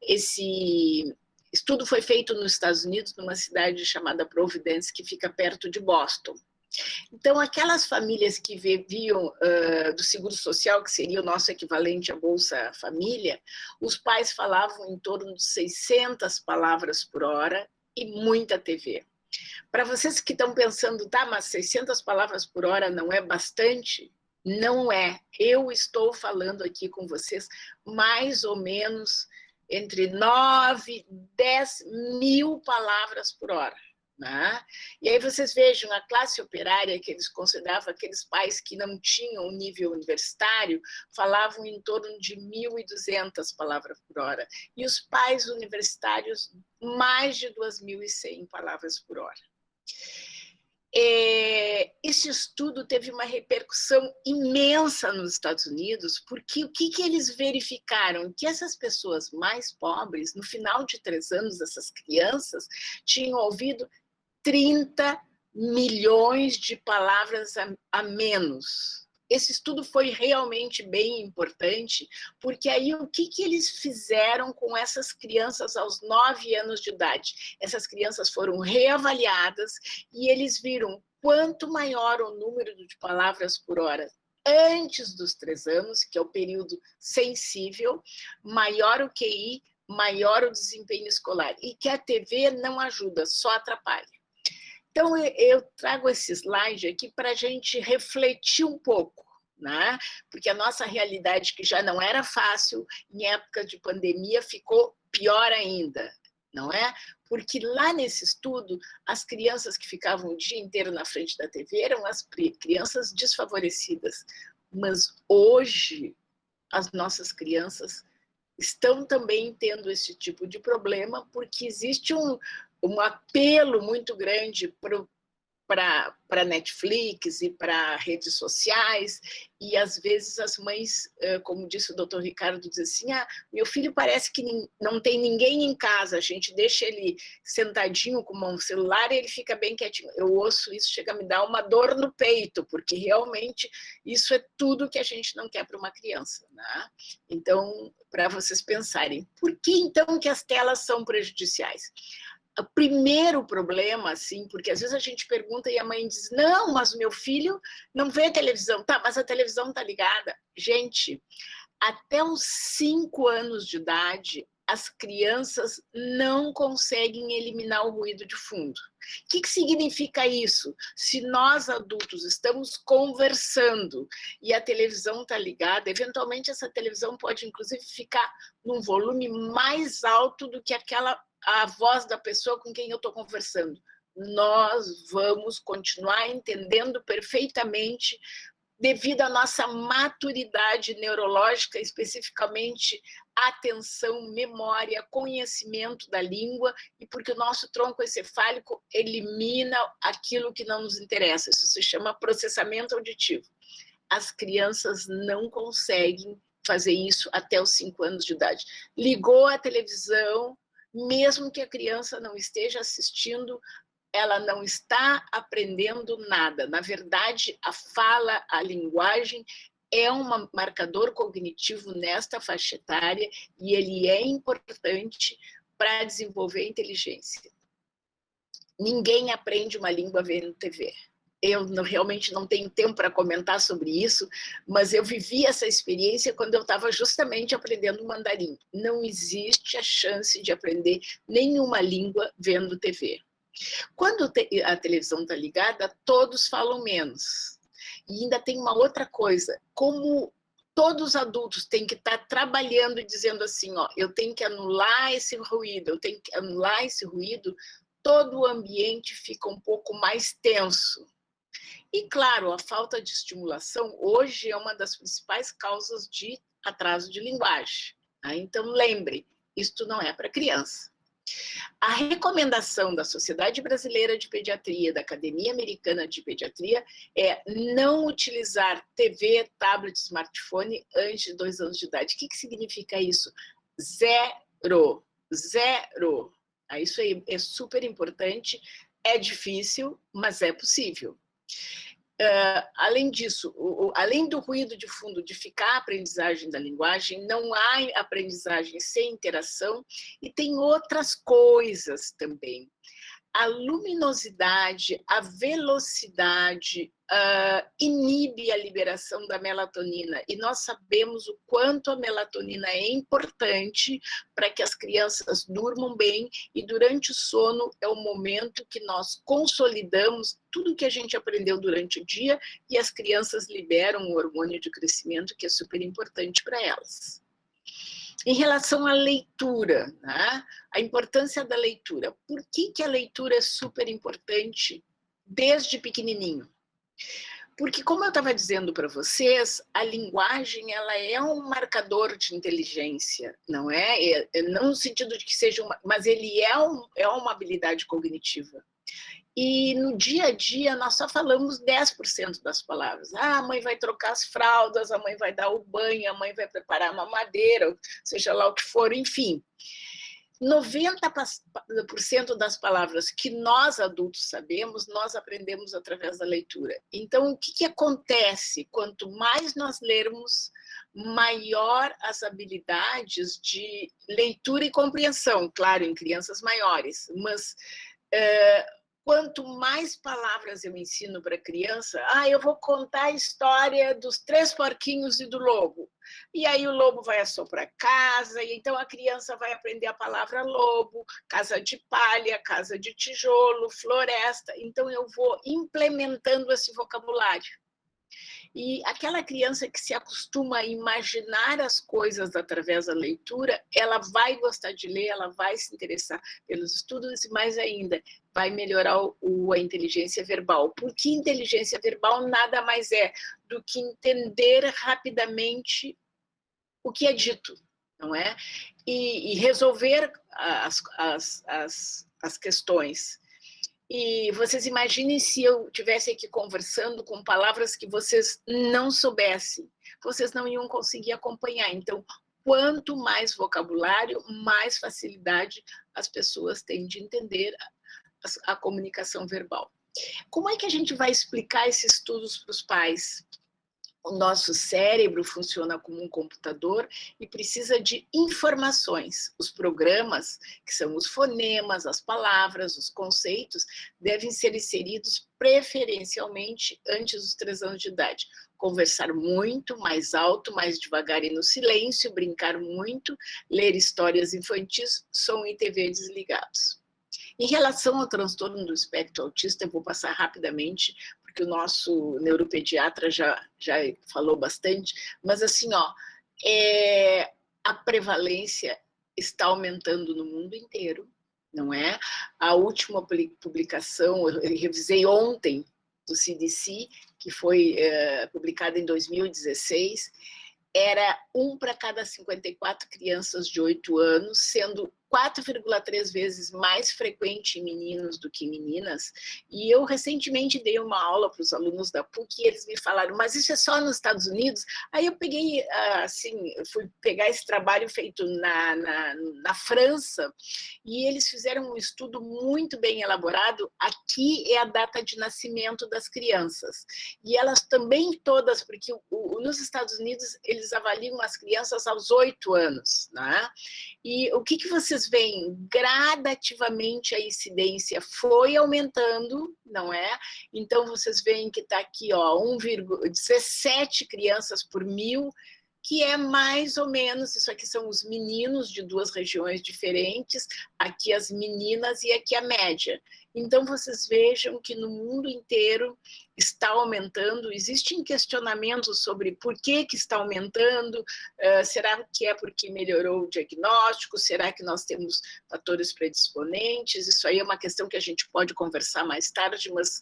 esse estudo foi feito nos Estados Unidos, numa cidade chamada Providence, que fica perto de Boston. Então, aquelas famílias que viviam do seguro social, que seria o nosso equivalente à Bolsa Família, os pais falavam em torno de 600 palavras por hora e muita TV. Para vocês que estão pensando, tá, mas 600 palavras por hora não é bastante? Não é. Eu estou falando aqui com vocês mais ou menos entre 9 e 10 mil palavras por hora. Né? E aí vocês vejam a classe operária, que eles consideravam aqueles pais que não tinham um nível universitário, falavam em torno de 1.200 palavras por hora. E os pais universitários, mais de 2.100 palavras por hora. Esse estudo teve uma repercussão imensa nos Estados Unidos, porque o que eles verificaram? Que essas pessoas mais pobres, no final de 3 anos, essas crianças, tinham ouvido 30 milhões de palavras a menos. Esse estudo foi realmente bem importante, porque aí o que eles fizeram com essas crianças aos 9 anos de idade? Essas crianças foram reavaliadas e eles viram quanto maior o número de palavras por hora antes dos 3 anos, que é o período sensível, maior o QI, maior o desempenho escolar. E que a TV não ajuda, só atrapalha. Então, eu trago esse slide aqui para a gente refletir um pouco, né? Porque a nossa realidade, que já não era fácil, em época de pandemia, ficou pior ainda, não é? Porque lá nesse estudo, as crianças que ficavam o dia inteiro na frente da TV eram as crianças desfavorecidas. Mas hoje, as nossas crianças estão também tendo esse tipo de problema, porque existe um apelo muito grande para Netflix e para redes sociais, e às vezes as mães, como disse o doutor Ricardo, dizem assim, meu filho parece que não tem ninguém em casa, a gente deixa ele sentadinho com um celular e ele fica bem quietinho. Eu ouço isso, chega a me dar uma dor no peito, porque realmente isso é tudo que a gente não quer para uma criança, né? Então, para vocês pensarem, por que então que as telas são prejudiciais? O primeiro problema, assim, porque às vezes a gente pergunta e a mãe diz, não, mas o meu filho não vê televisão. Tá, mas a televisão tá ligada. Gente, até os 5 anos de idade, as crianças não conseguem eliminar o ruído de fundo. O que significa isso? Se nós adultos estamos conversando e a televisão está ligada, eventualmente essa televisão pode inclusive ficar num volume mais alto do que a voz da pessoa com quem eu estou conversando. Nós vamos continuar entendendo perfeitamente, devido à nossa maturidade neurológica, especificamente atenção, memória, conhecimento da língua, e porque o nosso tronco encefálico elimina aquilo que não nos interessa. Isso se chama processamento auditivo. As crianças não conseguem fazer isso até os 5 anos de idade. Ligou a televisão, mesmo que a criança não esteja assistindo, ela não está aprendendo nada. Na verdade, a fala, a linguagem é um marcador cognitivo nesta faixa etária e ele é importante para desenvolver a inteligência. Ninguém aprende uma língua vendo TV. Eu realmente não tenho tempo para comentar sobre isso, mas eu vivi essa experiência quando eu estava justamente aprendendo mandarim. Não existe a chance de aprender nenhuma língua vendo TV. Quando a televisão está ligada, todos falam menos. E ainda tem uma outra coisa, como todos os adultos têm que estar trabalhando e dizendo assim, eu tenho que anular esse ruído, eu tenho que anular esse ruído, todo o ambiente fica um pouco mais tenso. E, claro, a falta de estimulação hoje é uma das principais causas de atraso de linguagem. Então, lembre, isto não é para criança. A recomendação da Sociedade Brasileira de Pediatria, da Academia Americana de Pediatria, é não utilizar TV, tablet, smartphone antes de 2 anos de idade. O que significa isso? Zero. Zero. Isso aí é super importante, é difícil, mas é possível. Além disso, além do ruído de fundo de ficar a aprendizagem da linguagem, não há aprendizagem sem interação e tem outras coisas também. A luminosidade, a velocidade inibe a liberação da melatonina e nós sabemos o quanto a melatonina é importante para que as crianças durmam bem e durante o sono é o momento que nós consolidamos tudo que a gente aprendeu durante o dia e as crianças liberam o hormônio de crescimento que é super importante para elas. Em relação à leitura, né? A importância da leitura. Por que a leitura é super importante desde pequenininho? Porque, como eu estava dizendo para vocês, a linguagem ela é um marcador de inteligência, não é? Não no sentido de que seja mas ele é uma habilidade cognitiva. E no dia a dia nós só falamos 10% das palavras. A mãe vai trocar as fraldas, a mãe vai dar o banho, a mãe vai preparar a mamadeira, seja lá o que for, enfim. 90% das palavras que nós adultos sabemos, nós aprendemos através da leitura. Então, o que acontece? Quanto mais nós lermos, maior as habilidades de leitura e compreensão, claro, em crianças maiores, mas quanto mais palavras eu ensino para a criança, eu vou contar a história dos 3 porquinhos e do lobo. E aí o lobo vai assoprar casa, e então a criança vai aprender a palavra lobo, casa de palha, casa de tijolo, floresta. Então eu vou implementando esse vocabulário. E aquela criança que se acostuma a imaginar as coisas através da leitura, ela vai gostar de ler, ela vai se interessar pelos estudos e mais ainda, vai melhorar a inteligência verbal. Porque inteligência verbal nada mais é do que entender rapidamente o que é dito, não é? E resolver as questões. E vocês imaginem se eu estivesse aqui conversando com palavras que vocês não soubessem, vocês não iam conseguir acompanhar. Então, quanto mais vocabulário, mais facilidade as pessoas têm de entender a comunicação verbal. Como é que a gente vai explicar esses estudos para os pais? O nosso cérebro funciona como um computador e precisa de informações. Os programas, que são os fonemas, as palavras, os conceitos, devem ser inseridos preferencialmente antes dos 3 anos de idade. Conversar muito, mais alto, mais devagar e no silêncio, brincar muito, ler histórias infantis, som e TV desligados. Em relação ao transtorno do espectro autista, eu vou passar rapidamente, porque o nosso neuropediatra já falou bastante, mas assim, a prevalência está aumentando no mundo inteiro, não é? A última publicação, eu revisei ontem, do CDC, que foi publicada em 2016, era 1 para cada 54 crianças de 8 anos, sendo 4,3 vezes mais frequente em meninos do que em meninas. E eu recentemente dei uma aula para os alunos da PUC e eles me falaram, mas isso é só nos Estados Unidos? Aí eu peguei, fui pegar esse trabalho feito na França e eles fizeram um estudo muito bem elaborado. Aqui é a data de nascimento das crianças. E elas também todas, porque nos Estados Unidos eles avaliam as crianças aos 8 anos, né? E o que vocês veem? Gradativamente a incidência foi aumentando, não é? Então, vocês veem que está aqui, 1,17 crianças por 1000, que é mais ou menos, isso aqui são os meninos de 2 regiões diferentes, aqui as meninas e aqui a média. Então, vocês vejam que no mundo inteiro está aumentando, existem questionamentos sobre por que está aumentando, será que é porque melhorou o diagnóstico, será que nós temos fatores predisponentes? Isso aí é uma questão que a gente pode conversar mais tarde, mas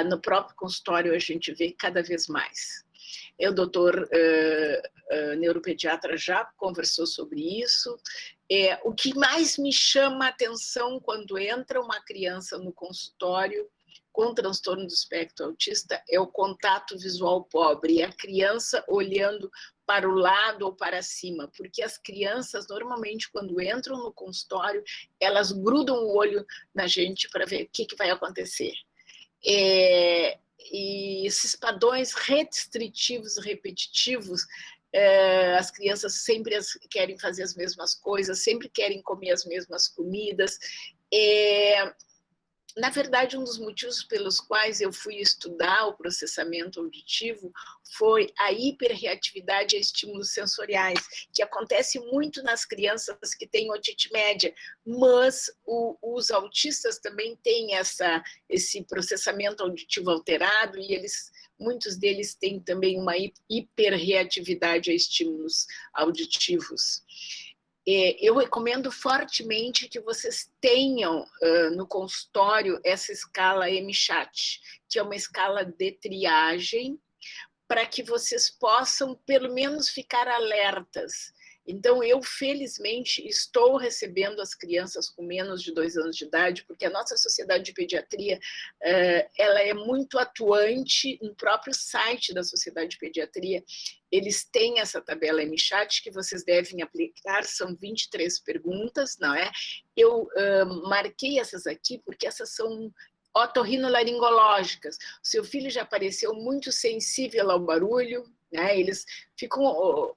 no próprio consultório a gente vê cada vez mais. O doutor neuropediatra já conversou sobre isso, O que mais me chama a atenção quando entra uma criança no consultório com transtorno do espectro autista é o contato visual pobre, e a criança olhando para o lado ou para cima, porque as crianças, normalmente, quando entram no consultório, elas grudam o olho na gente para ver o que vai acontecer. E esses padrões restritivos, repetitivos, as crianças sempre querem fazer as mesmas coisas, sempre querem comer as mesmas comidas. Na verdade, um dos motivos pelos quais eu fui estudar o processamento auditivo foi a hiperreatividade a estímulos sensoriais, que acontece muito nas crianças que têm otite média, mas os autistas também têm esse processamento auditivo alterado, e muitos deles têm também uma hiperreatividade a estímulos auditivos. Eu recomendo fortemente que vocês tenham no consultório essa escala MCHAT, que é uma escala de triagem, para que vocês possam, pelo menos, ficar alertas. Então, eu, felizmente, estou recebendo as crianças com menos de 2 anos de idade, porque a nossa Sociedade de Pediatria ela é muito atuante no próprio site da Sociedade de Pediatria. Eles têm essa tabela MCHAT que vocês devem aplicar, são 23 perguntas, não é? Eu marquei essas aqui porque essas são otorrinolaringológicas. O seu filho já apareceu muito sensível ao barulho, né? Eles ficam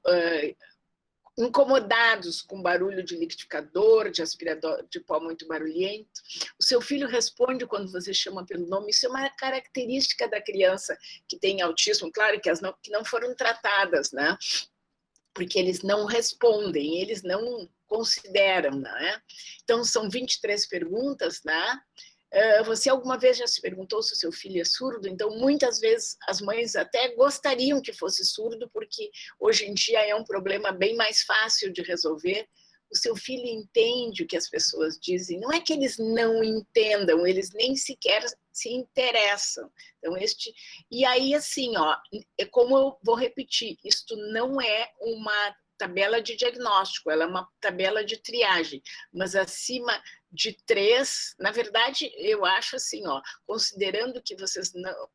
incomodados com barulho de liquidificador, de aspirador de pó muito barulhento. O seu filho responde quando você chama pelo nome. Isso é uma característica da criança que tem autismo, claro que as que não foram tratadas, né? Porque eles não respondem, eles não consideram, né? Então, são 23 perguntas, né? Você alguma vez já se perguntou se o seu filho é surdo? Então, muitas vezes, as mães até gostariam que fosse surdo, porque hoje em dia é um problema bem mais fácil de resolver. O seu filho entende o que as pessoas dizem. Não é que eles não entendam, eles nem sequer se interessam. Então, E aí, assim, ó, é como eu vou repetir, isto não é uma tabela de diagnóstico, ela é uma tabela de triagem, mas acima de 3, na verdade, eu acho assim, ó, considerando que vocês não,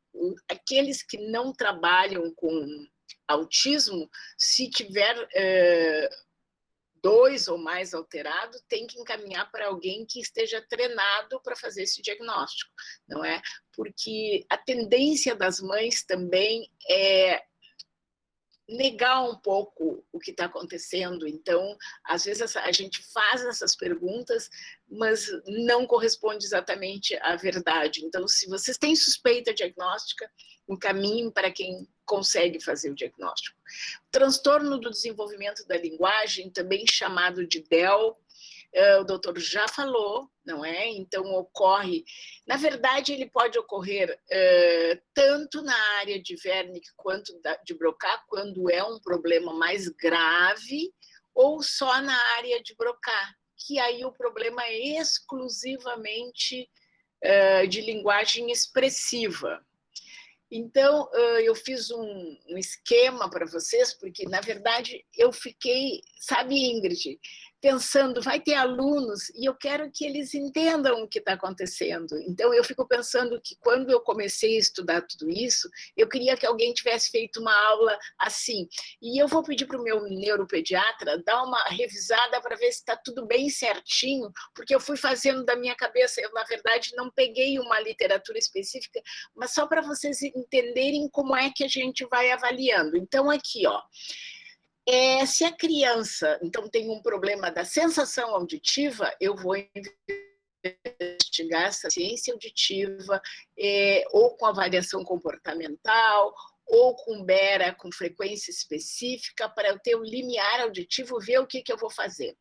aqueles que não trabalham com autismo, se tiver 2 ou mais alterado, tem que encaminhar para alguém que esteja treinado para fazer esse diagnóstico, não é? Porque a tendência das mães também é negar um pouco o que está acontecendo. Então, às vezes a gente faz essas perguntas, mas não corresponde exatamente à verdade. Então, se vocês têm suspeita diagnóstica, encaminhem para quem consegue fazer o diagnóstico. Transtorno do desenvolvimento da linguagem, também chamado de DEL, o doutor já falou, não é? Então, ocorre... Na verdade, ele pode ocorrer tanto na área de Wernicke quanto de Broca, quando é um problema mais grave, ou só na área de Broca, que aí o problema é exclusivamente de linguagem expressiva. Então, eu fiz um esquema para vocês, porque, na verdade, eu fiquei, sabe, Ingrid, pensando, vai ter alunos e eu quero que eles entendam o que está acontecendo. Então, eu fico pensando que quando eu comecei a estudar tudo isso, eu queria que alguém tivesse feito uma aula assim. E eu vou pedir para o meu neuropediatra dar uma revisada para ver se está tudo bem certinho, porque eu fui fazendo da minha cabeça, eu, na verdade, não peguei uma literatura específica, mas só para vocês entenderem como é que a gente vai avaliando. Então, aqui, ó. Se a criança, então, tem um problema da sensação auditiva, eu vou investigar essa ciência auditiva, ou com avaliação comportamental, ou com BERA, com frequência específica, para eu ter um limiar auditivo, ver o que eu vou fazer.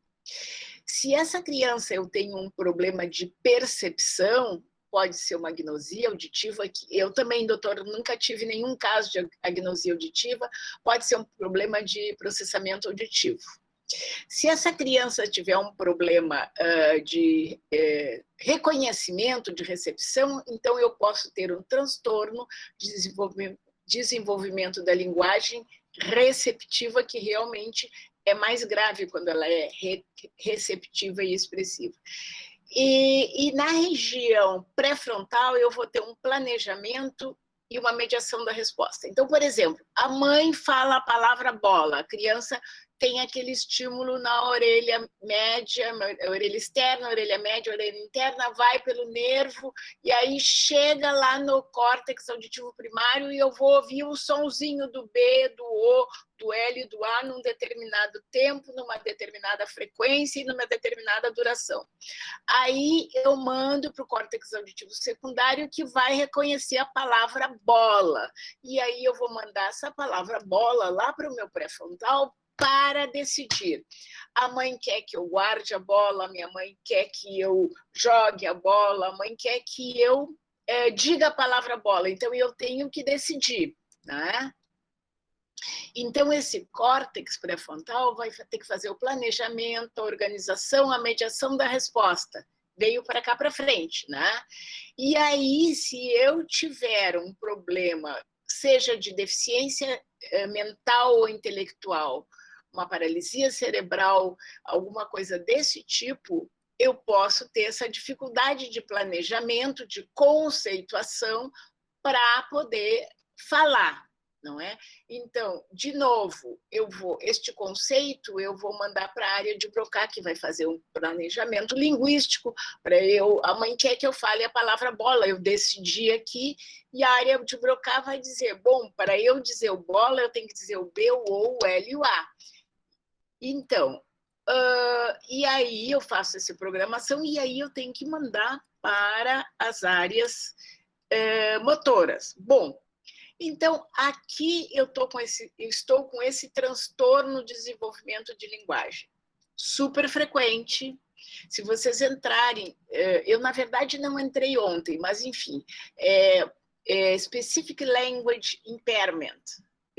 Se essa criança eu tenho um problema de percepção, pode ser uma agnosia auditiva, que eu também, doutor, nunca tive nenhum caso de agnosia auditiva, pode ser um problema de processamento auditivo. Se essa criança tiver um problema de reconhecimento, de recepção, então eu posso ter um transtorno de desenvolvimento da linguagem receptiva, que realmente é mais grave quando ela é receptiva e expressiva. E na região pré-frontal, eu vou ter um planejamento e uma mediação da resposta. Então, por exemplo, a mãe fala a palavra bola, a criança tem aquele estímulo na orelha média, orelha externa, orelha média, orelha interna, vai pelo nervo, e aí chega lá no córtex auditivo primário e eu vou ouvir o sonzinho do B, do O, do L e do A num determinado tempo, numa determinada frequência e numa determinada duração. Aí eu mando para o córtex auditivo secundário que vai reconhecer a palavra bola. E aí eu vou mandar essa palavra bola lá para o meu pré-frontal para decidir. A mãe quer que eu guarde a bola, a minha mãe quer que eu jogue a bola, a mãe quer que eu diga a palavra bola. Então eu tenho que decidir, né? Então, esse córtex pré-frontal vai ter que fazer o planejamento, a organização, a mediação da resposta. Veio para cá para frente, né? E aí, se eu tiver um problema, seja de deficiência mental ou intelectual, uma paralisia cerebral, alguma coisa desse tipo, eu posso ter essa dificuldade de planejamento, de conceituação para poder falar. Não é? Então, de novo, este conceito eu vou mandar para a área de Broca, que vai fazer um planejamento linguístico para eu. A mãe quer que eu fale a palavra bola, eu decidi aqui, e a área de Broca vai dizer: bom, para eu dizer o bola, eu tenho que dizer o B, o O, o L e o A. Então, e aí eu faço essa programação, e aí eu tenho que mandar para as áreas motoras. Bom. Então, aqui eu estou com esse transtorno de desenvolvimento de linguagem, super frequente. Se vocês entrarem, eu, na verdade, não entrei ontem, mas, enfim, Specific Language Impairment.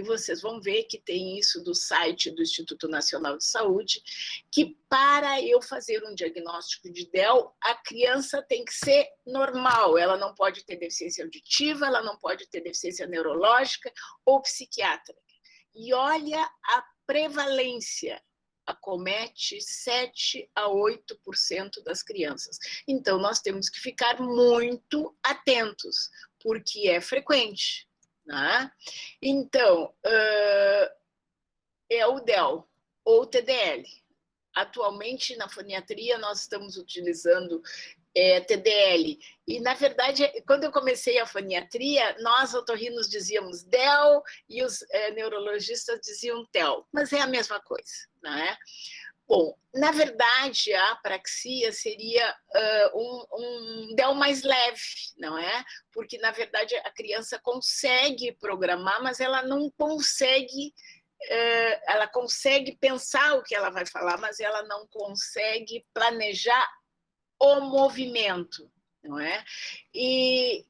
E vocês vão ver que tem isso do site do Instituto Nacional de Saúde, que para eu fazer um diagnóstico de DEL, a criança tem que ser normal, ela não pode ter deficiência auditiva, ela não pode ter deficiência neurológica ou psiquiátrica. E olha a prevalência, acomete 7 a 8% das crianças. Então, nós temos que ficar muito atentos, porque é frequente. Né? Então, é o DEL ou TDL. Atualmente, na foniatria, nós estamos utilizando TDL. E, na verdade, quando eu comecei a foniatria, nós, otorrinos, dizíamos DEL e os neurologistas diziam TEL. Mas é a mesma coisa, né? Bom, na verdade, a apraxia seria um DEL mais leve, não é? Porque, na verdade, a criança consegue programar, mas ela não consegue... ela consegue pensar o que ela vai falar, mas ela não consegue planejar o movimento, não é? E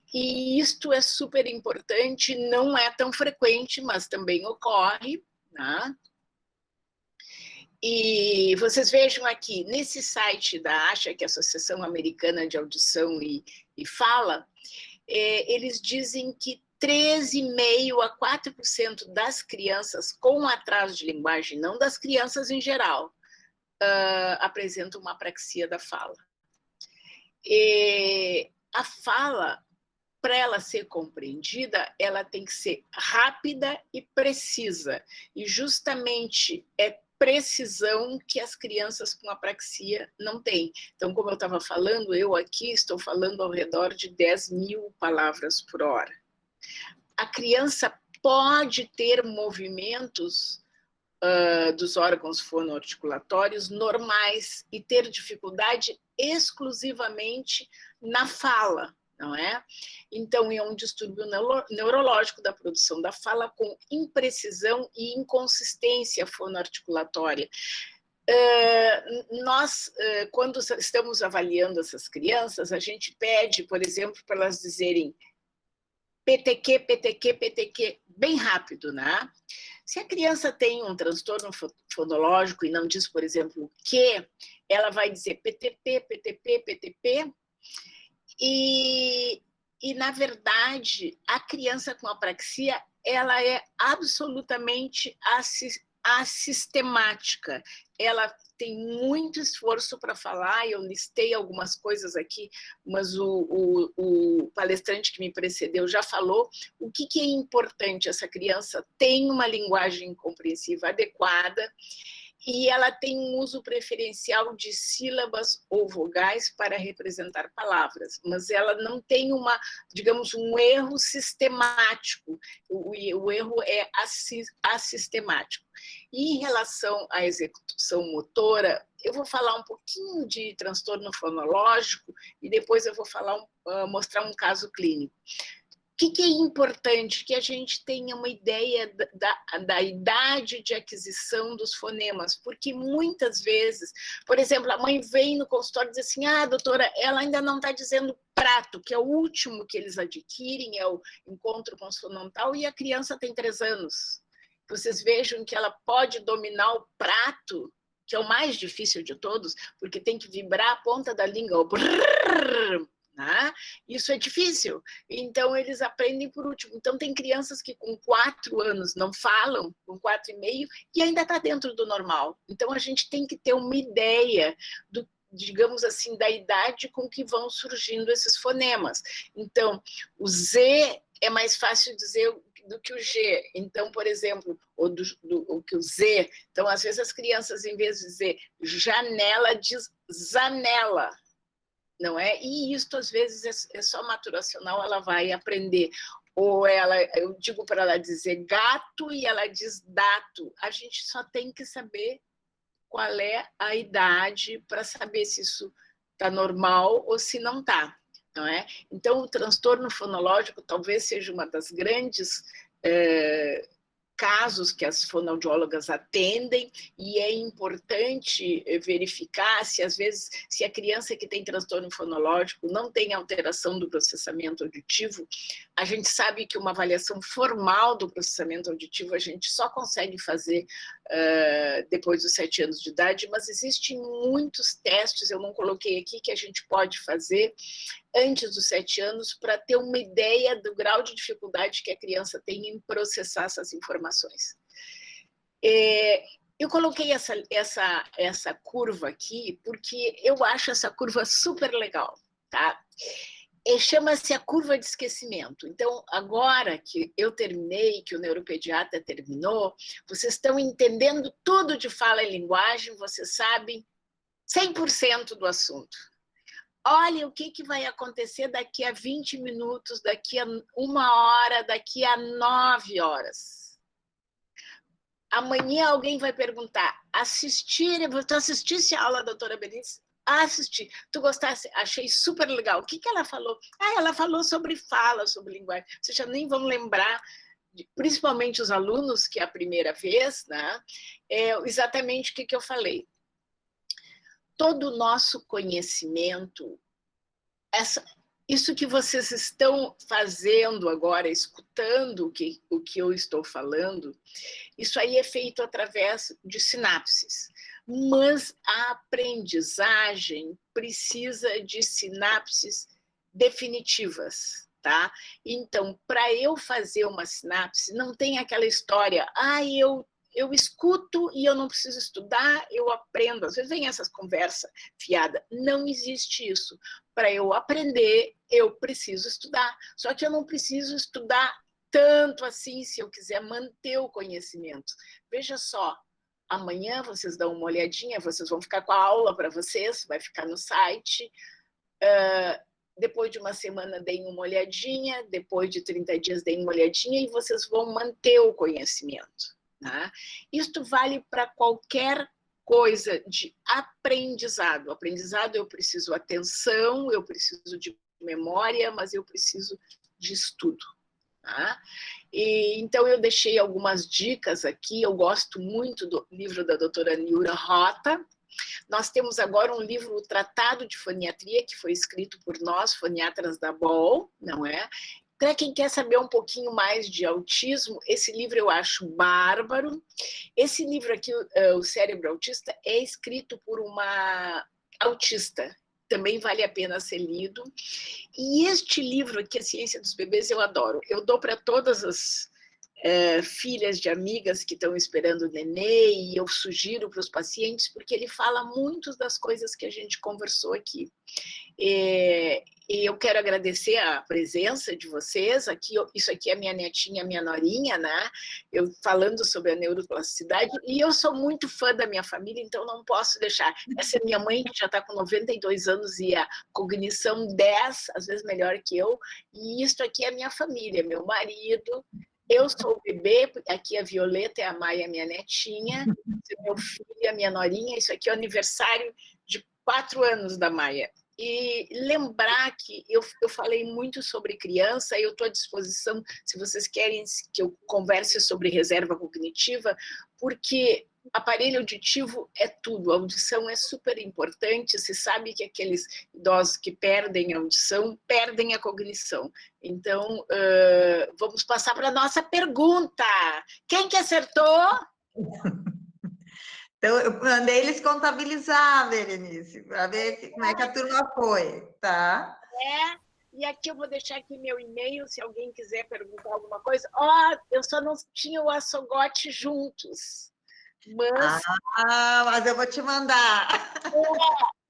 isto é super importante, não é tão frequente, mas também ocorre, né? E vocês vejam aqui, nesse site da ASHA, que é a Associação Americana de Audição e Fala, eles dizem que 3,5% a 4% das crianças com atraso de linguagem, não das crianças em geral, apresentam uma apraxia da fala. E a fala, para ela ser compreendida, ela tem que ser rápida e precisa. E justamente é precisão que as crianças com apraxia não têm. Então, como eu estava falando, eu aqui estou falando ao redor de 10.000 palavras por hora. A criança pode ter movimentos dos órgãos fonoarticulatórios normais e ter dificuldade exclusivamente na fala, não é? Então, é um distúrbio neurológico da produção da fala com imprecisão e inconsistência fonoarticulatória. Nós, quando estamos avaliando essas crianças, a gente pede, por exemplo, para elas dizerem PTQ, PTQ, PTQ, bem rápido, né? Se a criança tem um transtorno fonológico e não diz, por exemplo, o que, ela vai dizer PTP, PTP, PTP, e na verdade, a criança com apraxia, ela é absolutamente assistemática. Ela tem muito esforço para falar, eu listei algumas coisas aqui, mas o palestrante que me precedeu já falou. O que é importante? Essa criança tem uma linguagem compreensível adequada, e ela tem um uso preferencial de sílabas ou vogais para representar palavras, mas ela não tem digamos, um erro sistemático. O erro é assistemático. E em relação à execução motora, eu vou falar um pouquinho de transtorno fonológico e depois eu vou mostrar um caso clínico. O que é importante? Que a gente tenha uma ideia da idade de aquisição dos fonemas, porque muitas vezes, por exemplo, a mãe vem no consultório e diz assim, doutora, ela ainda não está dizendo prato, que é o último que eles adquirem, é o encontro consonantal, e a criança tem 3 anos. Vocês vejam que ela pode dominar o prato, que é o mais difícil de todos, porque tem que vibrar a ponta da língua, o brrr, né? Isso é difícil, então eles aprendem por último. Então tem crianças que com 4 anos não falam, com 4,5, e ainda está dentro do normal. Então a gente tem que ter uma ideia digamos assim, da idade com que vão surgindo esses fonemas. Então o Z é mais fácil dizer do que o G. Então, por exemplo, ou que o Z. Então, às vezes as crianças, em vez de dizer janela, diz zanela. Não é? E isso, às vezes, é só maturacional, ela vai aprender. Ou eu digo para ela dizer gato e ela diz dato. A gente só tem que saber qual é a idade para saber se isso está normal ou se não está. Não é? Então, o transtorno fonológico talvez seja uma das grandes casos que as fonoaudiólogas atendem, e é importante verificar se, às vezes, se a criança que tem transtorno fonológico não tem alteração do processamento auditivo. A gente sabe que uma avaliação formal do processamento auditivo a gente só consegue fazer depois dos 7 anos de idade, mas existem muitos testes, eu não coloquei aqui, que a gente pode fazer antes dos 7 anos para ter uma ideia do grau de dificuldade que a criança tem em processar essas informações. Eu coloquei essa curva aqui porque eu acho essa curva super legal, tá? Chama-se a curva de esquecimento. Então, agora que eu terminei, que o neuropediatra terminou, vocês estão entendendo tudo de fala e linguagem, vocês sabem 100% do assunto. Olha o que vai acontecer daqui a 20 minutos, daqui a 1 hora, daqui a 9 horas. Amanhã alguém vai perguntar, tu assistisse a aula da doutora Berenice? Assisti. Tu gostasse? Achei super legal. O que ela falou? Ela falou sobre fala, sobre linguagem. Vocês já nem vão lembrar, principalmente os alunos, que é a primeira vez, né? Exatamente o que eu falei. Todo o nosso conhecimento, isso que vocês estão fazendo agora, escutando o que eu estou falando, isso aí é feito através de sinapses. Mas a aprendizagem precisa de sinapses definitivas, tá? Então, para eu fazer uma sinapse, não tem aquela história, eu escuto e eu não preciso estudar, eu aprendo. Às vezes vem essas conversas fiadas. Não existe isso. Para eu aprender, eu preciso estudar. Só que eu não preciso estudar tanto assim se eu quiser manter o conhecimento. Veja só, amanhã vocês dão uma olhadinha, vocês vão ficar com a aula para vocês, vai ficar no site. Depois de uma semana, deem uma olhadinha, depois de 30 dias, deem uma olhadinha, e vocês vão manter o conhecimento. Tá? Isto vale para qualquer coisa de aprendizado. Aprendizado, eu preciso atenção, eu preciso de memória, mas eu preciso de estudo. Tá? Então, eu deixei algumas dicas aqui. Eu gosto muito do livro da doutora Niura Rota. Nós temos agora um livro, o Tratado de Foniatria, que foi escrito por nós, foniatras da BOL, não é? Para quem quer saber um pouquinho mais de autismo, esse livro eu acho bárbaro. Esse livro aqui, O Cérebro Autista, é escrito por uma autista. Também vale a pena ser lido. E este livro aqui, A Ciência dos Bebês, eu adoro. Eu dou para todas as filhas de amigas que estão esperando o nenê, e eu sugiro para os pacientes, porque ele fala muito das coisas que a gente conversou aqui. E eu quero agradecer a presença de vocês aqui. Isso aqui é minha netinha, minha norinha, né? Eu falando sobre a neuroplasticidade, e eu sou muito fã da minha família, então não posso deixar. Essa é minha mãe, que já está com 92 anos e a cognição 10, às vezes melhor que eu, e isso aqui é minha família, meu marido. Eu sou o bebê, aqui a Violeta, é a Maia, minha netinha, meu filho, a minha norinha. Isso aqui é o aniversário de 4 anos da Maia. E lembrar que eu falei muito sobre criança, eu estou à disposição, se vocês querem que eu converse sobre reserva cognitiva, porque aparelho auditivo é tudo, a audição é super importante. Se sabe que aqueles idosos que perdem a audição, perdem a cognição. Então, vamos passar para a nossa pergunta. Quem que acertou? Então, eu mandei eles contabilizar, Berenice, para ver como é que a turma foi, tá? E aqui eu vou deixar aqui meu e-mail, se alguém quiser perguntar alguma coisa. Eu só não tinha o açougote juntos. Mas eu vou te mandar.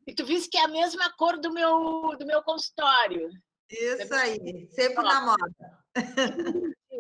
E tu viste que é a mesma cor do meu consultório. Isso aí, sempre na moda.